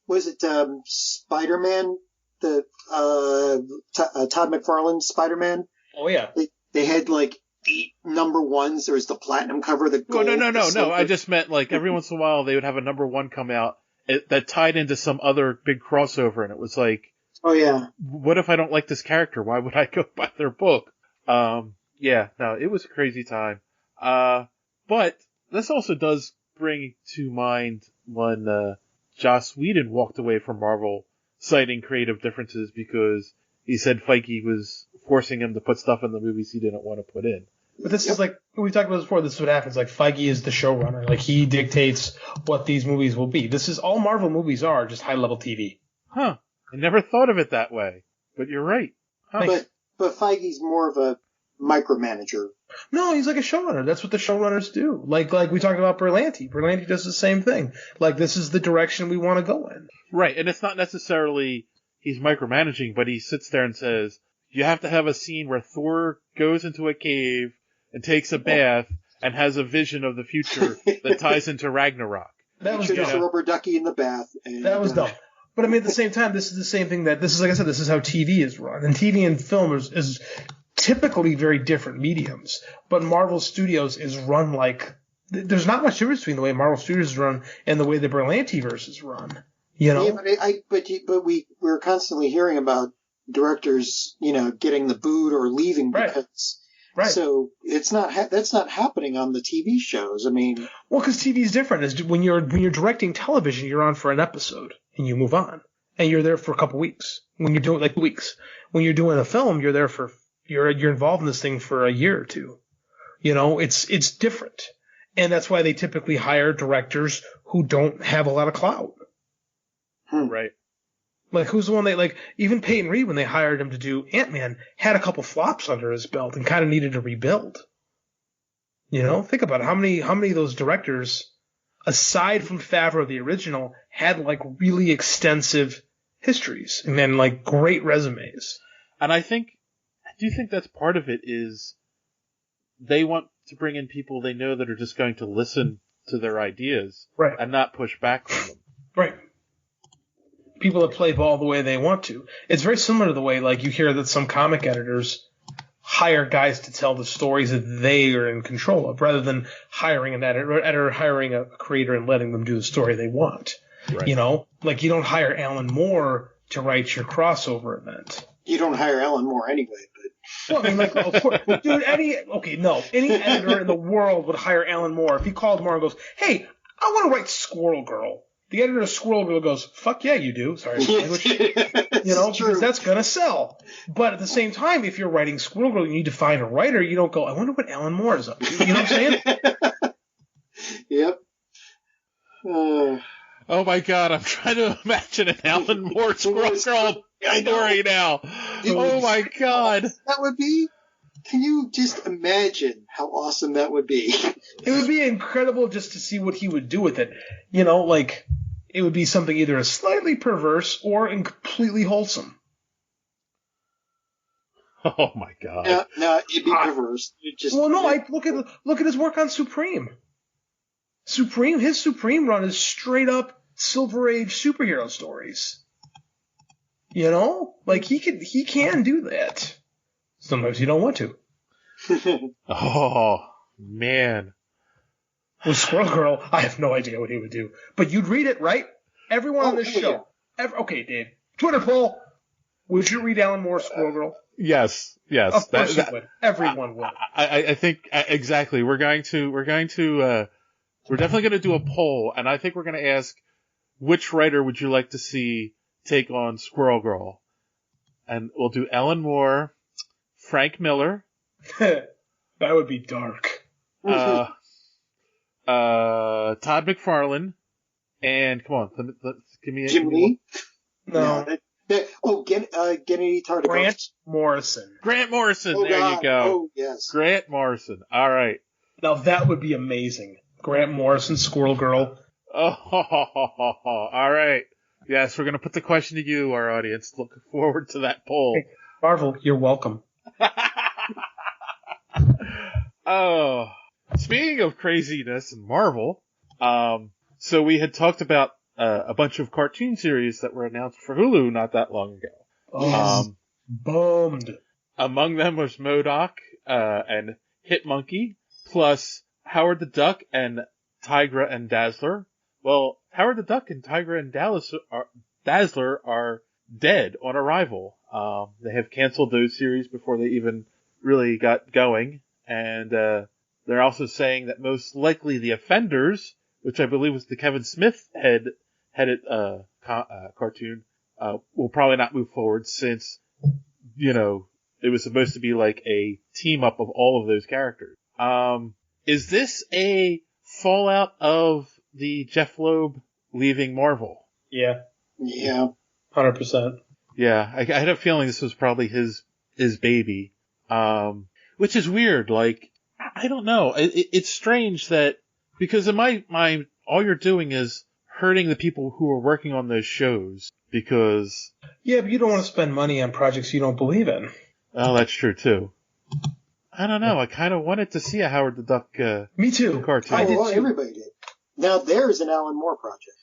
Was it Spider-Man? The Todd McFarlane Spider-Man? Oh yeah. They had like 8 number ones. There was the platinum cover, the gold. No. I just meant like every once in a while they would have a number one come out that tied into some other big crossover, and it was like, oh yeah. What if I don't like this character? Why would I go buy their book? It was a crazy time. But this also does bring to mind when Joss Whedon walked away from Marvel, citing creative differences because he said Feige was forcing him to put stuff in the movies he didn't want to put in. But this is like, we talked about this before, this is what happens. Like, Feige is the showrunner. Like, he dictates what these movies will be. This is all Marvel movies are, just high-level TV. Huh. I never thought of it that way. But you're right. Huh. But Feige's more of a micromanager. No, he's like a showrunner. That's what the showrunners do. Like we talked about Berlanti. Berlanti does the same thing. Like, this is the direction we want to go in. Right, and it's not necessarily he's micromanaging, but he sits there and says, you have to have a scene where Thor goes into a cave and takes a bath and has a vision of the future that ties into Ragnarok. That was just a rubber ducky in the bath. That was dumb. But I mean, at the same time, this is the same thing like I said, this is how TV is run. And TV and film is typically very different mediums. But Marvel Studios is run like, there's not much difference between the way Marvel Studios is run and the way the Berlantiverse is run. You know? Yeah, but we're constantly hearing about directors, getting the boot or leaving because. Right. So that's not happening on the TV shows. I mean, well, because TV is different. When you're directing television, you're on for an episode and you move on, and you're there for a couple weeks. When you're doing weeks, when you're doing a film, you're there you're involved in this thing for a year or two. It's different, and that's why they typically hire directors who don't have a lot of clout. Right. Like, who's the one even Peyton Reed, when they hired him to do Ant-Man, had a couple flops under his belt and kind of needed to rebuild. Think about it. How many of those directors, aside from Favreau, the original, had really extensive histories and then great resumes. And I do think that's part of it is they want to bring in people they know that are just going to listen to their ideas and not push back on them. Right. People that play ball the way they want to. It's very similar to the way you hear that some comic editors hire guys to tell the stories that they are in control of, rather than hiring an editor hiring a creator and letting them do the story they want. Right. You don't hire Alan Moore to write your crossover event. You don't hire Alan Moore anyway, but. Well, I mean, of course, dude. Any editor in the world would hire Alan Moore if he called Moore and goes, "Hey, I want to write Squirrel Girl." The editor of Squirrel Girl goes, "Fuck yeah, you do." Sorry, language. Because that's gonna sell. But at the same time, if you're writing Squirrel Girl, you need to find a writer. You don't go, "I wonder what Alan Moore is up to." You know what I'm saying? Yep. Oh my God, I'm trying to imagine an Alan Moore Squirrel Girl story now. Oh my God, that would be. Can you just imagine how awesome that would be? It would be incredible just to see what he would do with it. It would be something either slightly perverse or completely wholesome. Oh my God. No, it'd be perverse. Look at his work on Supreme. His Supreme run is straight up Silver Age superhero stories. He can do that. Sometimes you don't want to. Oh, man. With Squirrel Girl, I have no idea what he would do. But you'd read it, right? Everyone on this show. Okay, Dave. Twitter poll. Would you read Alan Moore's Squirrel Girl? Yes. Of course you would. Everyone would. I think exactly. We're definitely going to do a poll, and I think we're going to ask, which writer would you like to see take on Squirrel Girl? And we'll do Alan Moore, Frank Miller. That would be dark. Todd McFarlane, and come on, give me Jim Lee. No, Gennady Tartakovsky. Grant Morrison. Grant Morrison. Oh, there God. you go. Oh, yes. Grant Morrison. All right. Now that would be amazing. Grant Morrison, Squirrel Girl. Oh, all right. Yes, we're going to put the question to you, our audience. Looking forward to that poll. Hey, Marvel, you're welcome. Oh, speaking of craziness and Marvel, so we had talked about a bunch of cartoon series that were announced for Hulu not that long ago. Yes. Bummed. Among them was MODOK and Hitmonkey, plus Howard the Duck and Tigra and Dazzler. Well, Howard the Duck and Tigra and Dazzler are dead on arrival. They have canceled those series before they even really got going. And they're also saying that most likely The Offenders, which I believe was the Kevin Smith headed cartoon, will probably not move forward since, it was supposed to be like a team up of all of those characters. Is this a fallout of the Jeff Loeb leaving Marvel? Yeah. Yeah. 100%. Yeah, I had a feeling this was probably his baby. Which is weird. Like, I don't know. It's strange that, because in my mind, all you're doing is hurting the people who are working on those shows because... Yeah, but you don't want to spend money on projects you don't believe in. Oh, that's true, too. I don't know. I kind of wanted to see a Howard the Duck Me too. Cartoon. I did too. Everybody did. Now there's an Alan Moore project.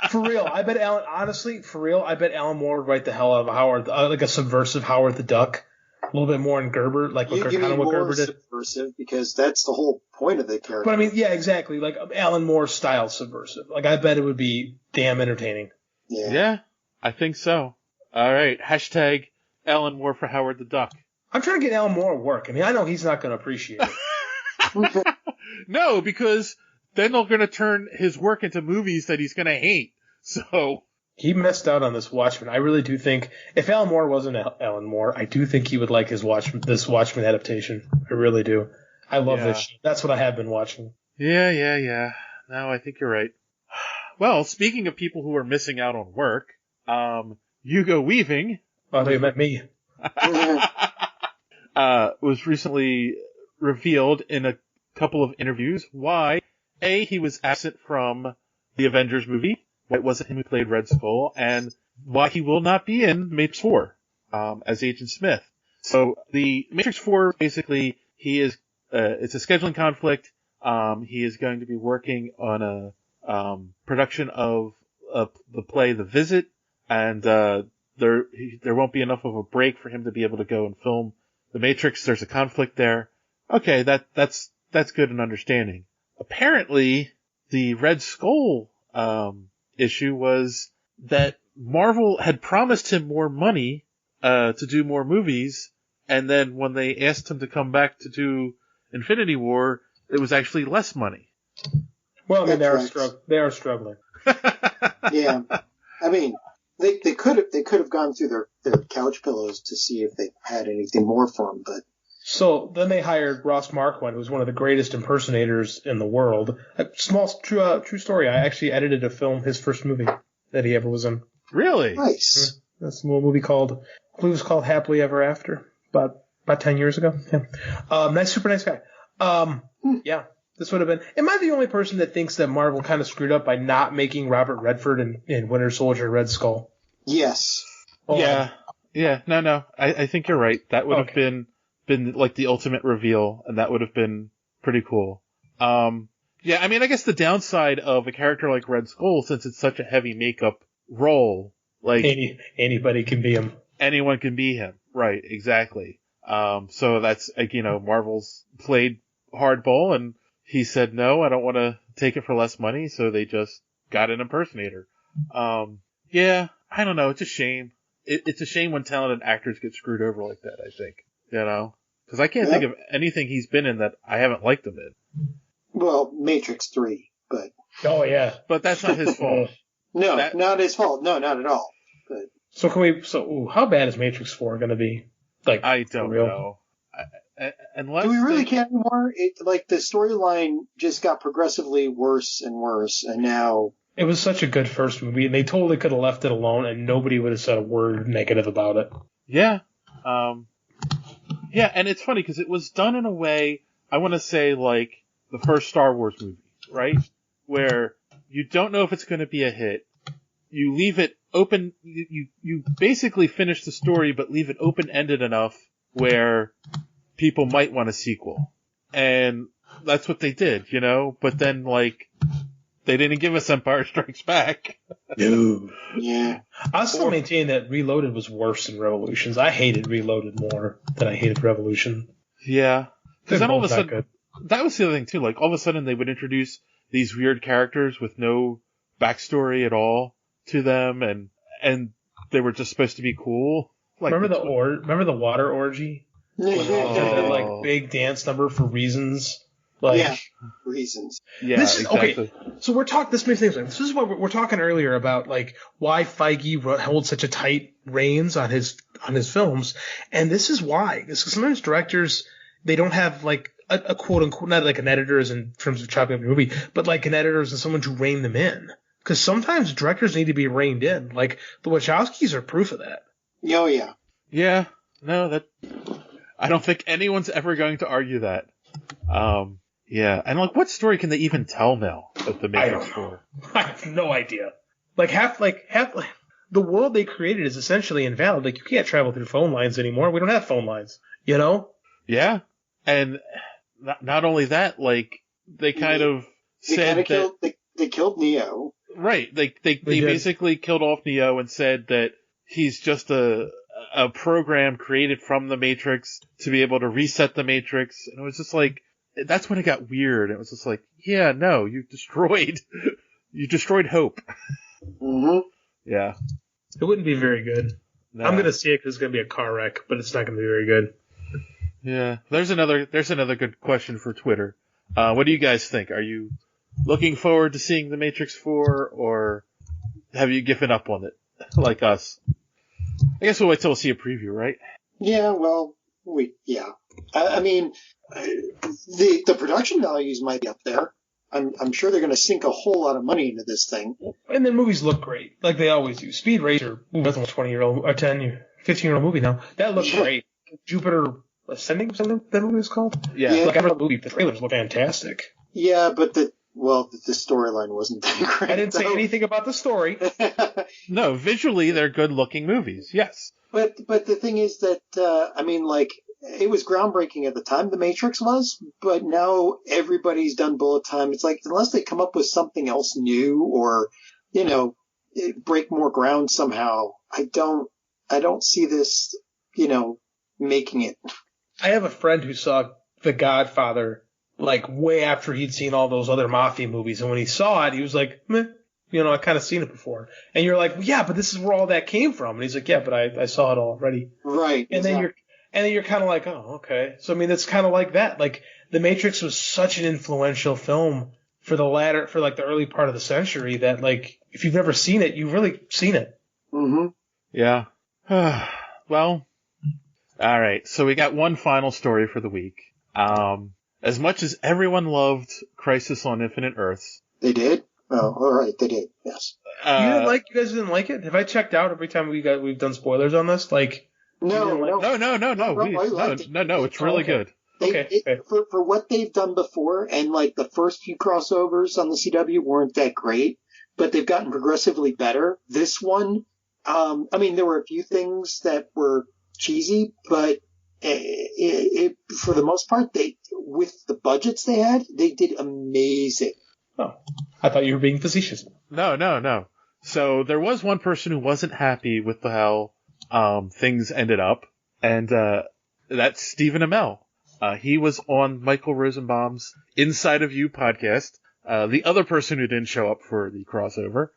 For real, I bet Alan Moore would write the hell out of Howard, like a subversive Howard the Duck. A little bit more in Gerber, like You kind mean of what more Gerber did. subversive because that's the whole point of the character. But I mean, yeah, exactly. Like Alan Moore style subversive. Like I bet it would be damn entertaining. Yeah, I think so. All right, hashtag Alan Moore for Howard the Duck. I'm trying to get Alan Moore at work. I mean, I know he's not going to appreciate it. No, because then they're going to turn his work into movies that he's going to hate. So he missed out on this Watchmen. I really do think if Alan Moore wasn't Alan Moore, I do think he would like this Watchmen adaptation. I really do. I love this shit. That's what I have been watching. Yeah. No, I think you're right. Well, speaking of people who are missing out on work, Hugo Weaving. Oh, I thought you meant me. Was recently revealed in a couple of interviews why he was absent from the Avengers movie, why it wasn't him who played Red Skull, and why he will not be in Matrix 4 as Agent Smith. So the Matrix 4, basically, it's a scheduling conflict. He is going to be working on a production of the play The Visit, and there won't be enough of a break for him to be able to go and film The Matrix. There's a conflict there. Okay, that's good and understanding. Apparently, the Red Skull issue was that Marvel had promised him more money to do more movies, and then when they asked him to come back to do Infinity War, it was actually less money. Well, I mean, they are struggling. Yeah, I mean, they could have gone through their couch pillows to see if they had anything more for him, but. So then they hired Ross Marquand, who's one of the greatest impersonators in the world. A small, true story. I actually edited a film, his first movie that he ever was in. Really? Nice. That's a little movie called, I believe it was called Happily Ever After, about 10 years ago. Yeah. Super nice guy. Yeah, this would have been. Am I the only person that thinks that Marvel kind of screwed up by not making Robert Redford in Winter Soldier Red Skull? Yes. Oh, Yeah. No. I think you're right. That would have been like the ultimate reveal, and that would have been pretty cool. Yeah, I mean, I guess the downside of a character like Red Skull, since it's such a heavy makeup role, like anybody can be him. Anyone can be him. Right, exactly. So that's, Marvel's played hardball, and he said, no, I don't want to take it for less money, so they just got an impersonator. Yeah, I don't know, it's a shame. It's a shame when talented actors get screwed over like that, I think. Because I can't think of anything he's been in that I haven't liked him in. Well, Matrix 3, but... Oh, yeah. But that's not his fault. No, not his fault. No, not at all. But... So how bad is Matrix 4 going to be? Like, I don't know. Unless do we really care anymore? The storyline just got progressively worse and worse, and now... It was such a good first movie, and they totally could have left it alone, and nobody would have said a word negative about it. Yeah. Yeah, and it's funny because it was done in a way, I want to say, like the first Star Wars movie, right? Where you don't know if it's going to be a hit. You leave it open. You basically finish the story, but leave it open-ended enough where people might want a sequel. And that's what they did, you know? But then, like, they didn't give us Empire Strikes Back. No. Yeah. I still maintain that Reloaded was worse than Revolutions. I hated Reloaded more than I hated Revolution. Yeah. Because then all of a sudden, good. that was the other thing too. Like all of a sudden they would introduce these weird characters with no backstory at all to them, and they were just supposed to be cool. Like remember the water orgy? When they did that like big dance number for reasons. Like, yeah, reasons. Yeah, this is, exactly. Okay, so we're talking. This makes things. This is what we're talking earlier about, like why Feige holds such a tight reins on his films, and this is why. Because sometimes directors they don't have like a quote unquote, not like an editor as in terms of chopping up a movie, but like an editor and someone to rein them in. Because sometimes directors need to be reined in. Like the Wachowskis are proof of that. Oh yeah. Yeah. No, I don't think anyone's ever going to argue that. Yeah, and like, what story can they even tell now that the Matrix 4? I have no idea. Like the world they created is essentially invalid. Like you can't travel through phone lines anymore. We don't have phone lines. You know? Yeah, and not only that, like they kind of said that they killed Neo. Right, they basically killed off Neo and said that he's just a program created from the Matrix to be able to reset the Matrix, and it was just like. That's when it got weird. It was just like, yeah, no, you destroyed hope. Mm-hmm. Yeah. It wouldn't be very good. No. I'm gonna see it because it's gonna be a car wreck, but it's not gonna be very good. Yeah. There's another good question for Twitter. What do you guys think? Are you looking forward to seeing The Matrix 4, or have you given up on it, like us? I guess we'll wait till we see a preview, right? Yeah, well, I mean, the production values might be up there. I'm sure they're going to sink a whole lot of money into this thing. And the movies look great, like they always do. Speed Racer, that's a 20-year-old or 15-year-old movie now. That looks great. Jupiter Ascending, something that movie is called. Yeah. Like every movie, the trailers look fantastic. Yeah, but the storyline wasn't that great. I didn't say anything about the story. No, visually they're good-looking movies. Yes. But the thing is that I mean, like. It was groundbreaking at the time, The Matrix was, but now everybody's done bullet time. It's like, unless they come up with something else new or, you know, break more ground somehow, I don't see this, you know, making it. I have a friend who saw The Godfather, like, way after he'd seen all those other mafia movies, and when he saw it, he was like, meh, you know, I kind of seen it before. And you're like, yeah, but this is where all that came from. And he's like, yeah, but I saw it already. Right. And exactly. then you're kind of like, oh, okay. So, I mean, it's kind of like that. Like, The Matrix was such an influential film for the early part of the century that, like, if you've never seen it, you've really seen it. Mm-hmm. Yeah. Well, all right. So we got one final story for the week. As much as everyone loved Crisis on Infinite Earths. They did? Oh, all right. They did. Yes. You guys didn't like it? Have I checked out every time we've done spoilers on this? Like, No. It's really good. For what they've done before, and like the first few crossovers on the CW weren't that great, but they've gotten progressively better. This one, I mean, there were a few things that were cheesy, but for the most part, with the budgets they had, they did amazing. Oh, I thought you were being facetious. No. So there was one person who wasn't happy with how things ended up, and that's Stephen Amell. He was on Michael Rosenbaum's Inside of You podcast. The other person who didn't show up for the crossover.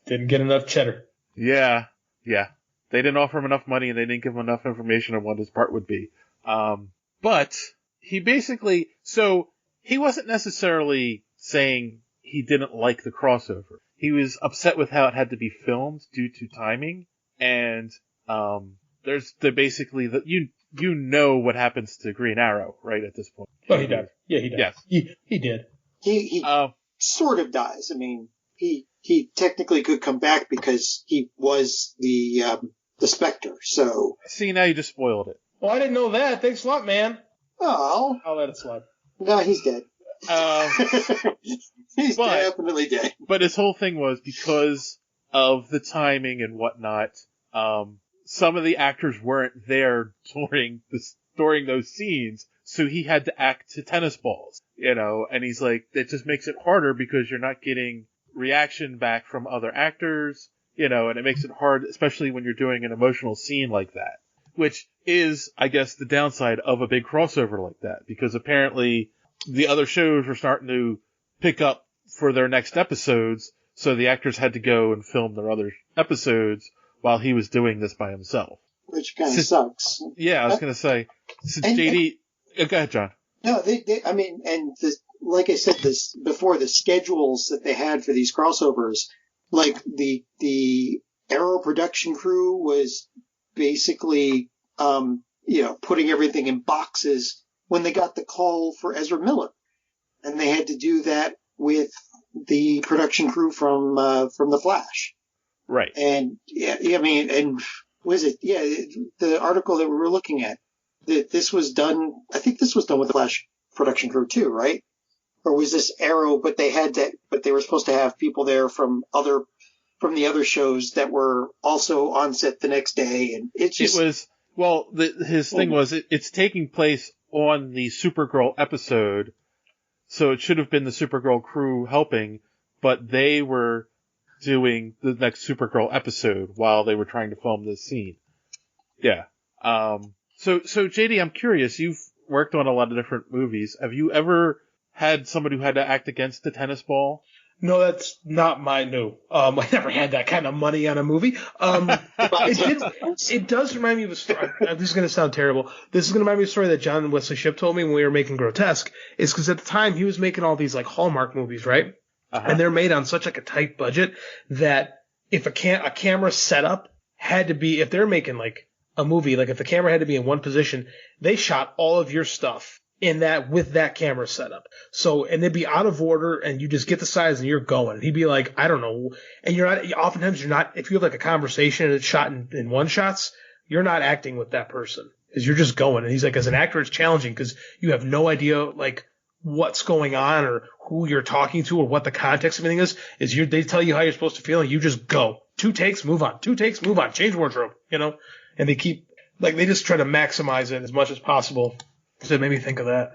Didn't get enough cheddar. Yeah. They didn't offer him enough money, and they didn't give him enough information on what his part would be. But he basically, so he wasn't necessarily saying he didn't like the crossover. He was upset with how it had to be filmed due to timing, and there's basically that you know what happens to Green Arrow right at this point. Oh, he does. Yeah, he does. Yes. He did. He sort of dies. I mean, he technically could come back because he was the Spectre. So see, now you just spoiled it. Well, I didn't know that. Thanks a lot, man. Oh, I'll let it slide. No, he's dead. He's definitely dead. But his whole thing was because of the timing and whatnot. Some of the actors weren't there during those scenes, so he had to act to tennis balls, and he's like, that just makes it harder because you're not getting reaction back from other actors, and it makes it hard, especially when you're doing an emotional scene like that, which is, I guess, the downside of a big crossover like that, because apparently the other shows were starting to pick up for their next episodes, so the actors had to go and film their other episodes while he was doing this by himself. Which kind of sucks. Yeah, I was going to say, since JD... go ahead, John. No, like I said this before, the schedules that they had for these crossovers, like the Arrow production crew was basically, putting everything in boxes when they got the call for Ezra Miller. And they had to do that with the production crew from The Flash. Right. And was it? Yeah, the article that we were looking at, that this was done, I think this was done with the Flash production crew too, right? Or was this Arrow, but they were supposed to have people there from the other shows that were also on set the next day, and his thing was it's taking place on the Supergirl episode, so it should have been the Supergirl crew helping, but they were doing the next Supergirl episode while they were trying to film this scene. Yeah. So JD, I'm curious, you've worked on a lot of different movies. Have you ever had somebody who had to act against the tennis ball? No, that's not I never had that kind of money on a movie. It does remind me of a story. This is going to sound terrible. This is going to remind me of a story that John Wesley Shipp told me when we were making Grotesque. Is because at the time he was making all these like Hallmark movies, right? Uh-huh. And they're made on such like a tight budget that if a camera setup had to be, if they're making like a movie, like if the camera had to be in one position, they shot all of your stuff in that with that camera setup. So, and they'd be out of order and you just get the size and you're going. And he'd be like, I don't know. And oftentimes you're not, if you have like a conversation and it's shot in one shots, you're not acting with that person because you're just going. And he's like, as an actor, it's challenging because you have no idea like what's going on or who you're talking to or what the context of anything is they tell you how you're supposed to feel and you just go. 2 takes, move on. 2 takes, move on. Change wardrobe, and they keep, like, they just try to maximize it as much as possible. So it made me think of that.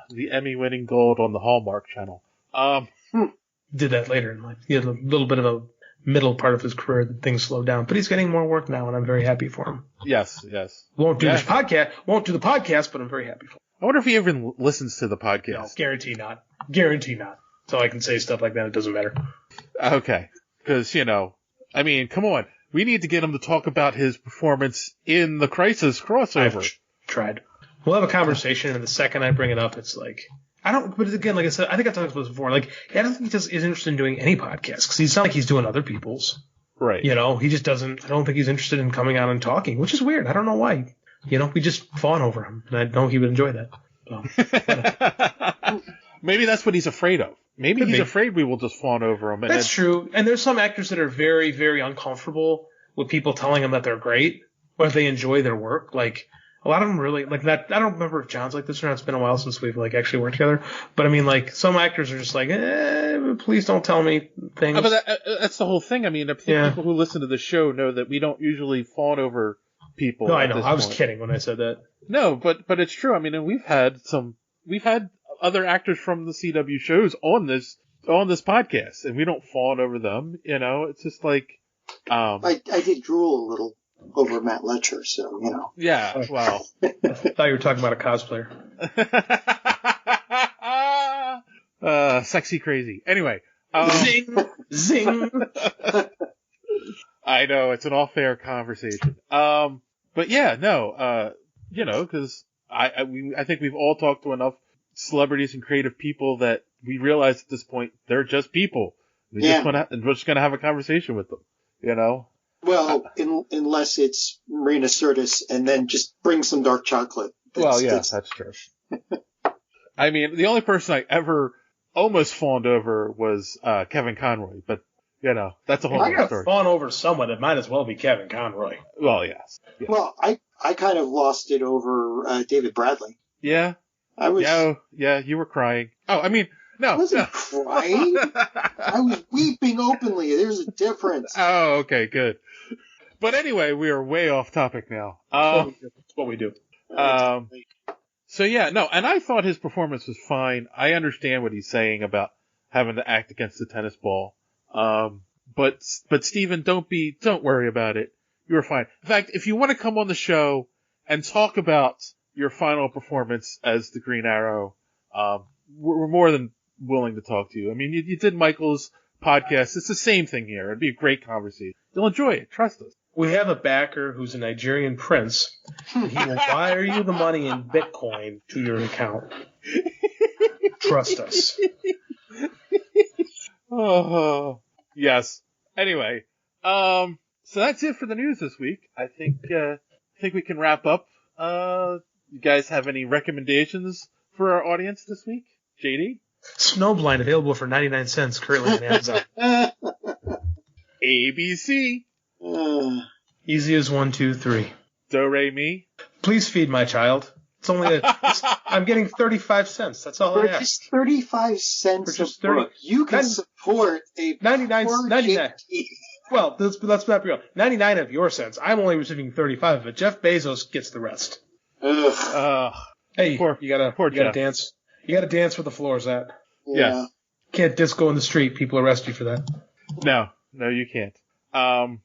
The Emmy-winning gold on the Hallmark Channel. Did that later in life. He had a little bit of a middle part of his career that things slowed down, but he's getting more work now, and I'm very happy for him. Yes. Won't do the podcast, but I'm very happy for him. I wonder if he even listens to the podcast. No, guarantee not. So I can say stuff like that. It doesn't matter. Okay. Because, come on. We need to get him to talk about his performance in the Crisis crossover. I've tried. We'll have a conversation, and the second I bring it up, it's like, but again, like I said, I think I've talked about this before. Like, I don't think he is interested in doing any podcasts because he's not like he's doing other people's. Right. He just doesn't, I don't think he's interested in coming on and talking, which is weird. I don't know why. We just fawn over him, and I know he would enjoy that. So. Maybe that's what he's afraid of. Maybe he's afraid we will just fawn over him. That's true. And there's some actors that are very, very uncomfortable with people telling them that they're great or if they enjoy their work. Like, a lot of them really, like that. I don't remember if John's like this or not. It's been a while since we've like actually worked together. But I mean, like, some actors are just like, please don't tell me things. But that's the whole thing. I mean, people who listen to the show know that we don't usually fawn over people. No, I know. I was kidding when I said that. No, but it's true. I mean, and we've had other actors from the CW shows on this podcast, and we don't fawn over them. It's just like, I did drool a little over Matt Letcher, so Yeah, well, I thought you were talking about a cosplayer. Sexy crazy. Anyway, zing. I know it's an all-fair conversation. But yeah, no, because I think we've all talked to enough celebrities and creative people that we realize at this point they're just people. We're just going to have a conversation with them, Well, unless it's Marina Sirtis and then just bring some dark chocolate. That's true. I mean, the only person I ever almost fawned over was Kevin Conroy, but that's a whole I other got story. fawn over someone. It might as well be Kevin Conroy. Well, yes. Well, I kind of lost it over David Bradley. Yeah. I was. Yeah, you were crying. Oh, I mean, no. I wasn't crying. I was weeping openly. There's a difference. Oh, okay, good. But anyway, we are way off topic now. That's what we do. So yeah, no, and I thought his performance was fine. I understand what he's saying about having to act against the tennis ball. But Steven, don't worry about it. You're fine. In fact, if you want to come on the show and talk about your final performance as the Green Arrow, we're more than willing to talk to you. I mean, you did Michael's podcast. It's the same thing here. It'd be a great conversation. You'll enjoy it. Trust us. We have a backer who's a Nigerian prince, and he will wire you the money in Bitcoin to your account. Trust us. Oh, yes. Anyway, so that's it for the news this week. I think we can wrap up. You guys have any recommendations for our audience this week? JD? Snowblind available for 99 cents currently on Amazon. ABC. Easy as 1, 2, 3. Do, re, mi. Please feed my child. It's only I'm getting 35 cents. That's all I ask. Just 35 cents a book. You can support a 99. Well, let's not be real. 99 of your cents. I'm only receiving 35 of it. Jeff Bezos gets the rest. Hey, you gotta dance. You gotta dance where the floor's at. Yeah. Yes. Can't disco in the street. People arrest you for that. No, you can't. All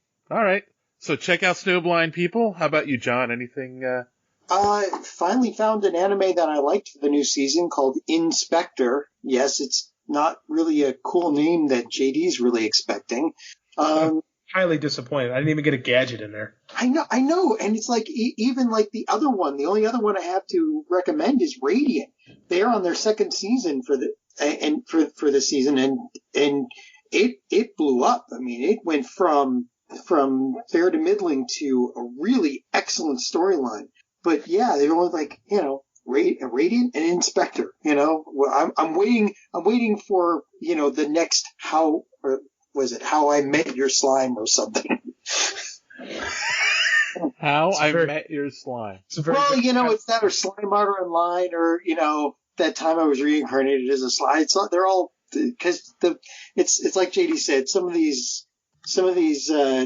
right. So check out Snowblind, people. How about you, John? Anything? I finally found an anime that I liked for the new season called Inspector. Yes, it's not really a cool name that JD's really expecting. Highly disappointed. I didn't even get a gadget in there. I know, and it's like even like the other one. The only other one I have to recommend is Radiant. They're on their second season for the season, and it blew up. I mean, it went from fair to middling to a really excellent storyline. But yeah, they're only like, Radiant and Inspector. Well, I'm waiting for the next How I Met Your Slime or something. Met Your Slime. Well, it's that or Slime Art Online or that time I was reincarnated as a slime. They're all because it's like JD said. Some of these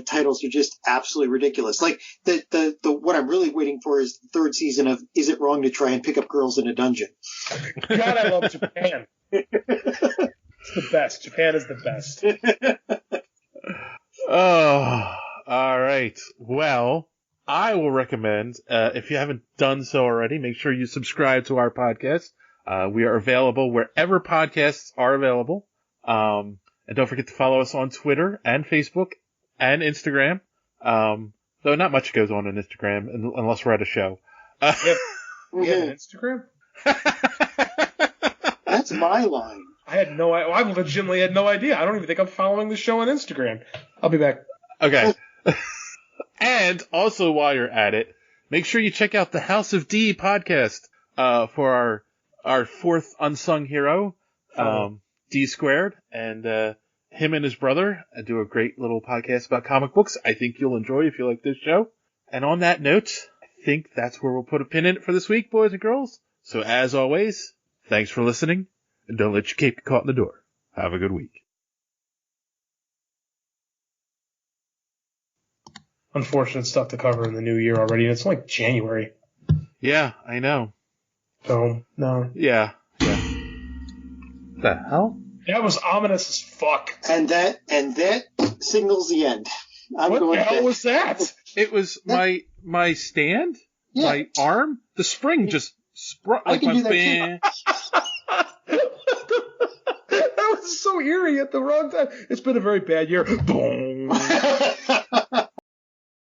titles are just absolutely ridiculous. Like the what I'm really waiting for is the third season of Is It Wrong to Try and Pick Up Girls in a Dungeon? God, I love Japan. It's the best. Japan is the best. Oh, all right. Well, I will recommend, if you haven't done so already, make sure you subscribe to our podcast. We are available wherever podcasts are available. And don't forget to follow us on Twitter and Facebook and Instagram. Though not much goes on Instagram unless we're at a show. We have an Instagram? That's my line. I legitimately had no idea. I don't even think I'm following the show on Instagram. I'll be back. Okay. And also while you're at it, make sure you check out the House of D podcast, for our fourth unsung hero, D Squared, and him and his brother do a great little podcast about comic books. I think you'll enjoy if you like this show. And on that note, I think that's where we'll put a pin in it for this week, boys and girls. So as always, thanks for listening, and don't let your cape get caught in the door. Have a good week. Unfortunate stuff to cover in the new year already, and it's only January. Yeah, I know. So, no. Yeah. The hell? That was ominous as fuck. And that signals the end. What the hell was that? It was my stand? Yeah. My arm? The spring just sprung like my band. That was so eerie at the wrong time. It's been a very bad year. Boom.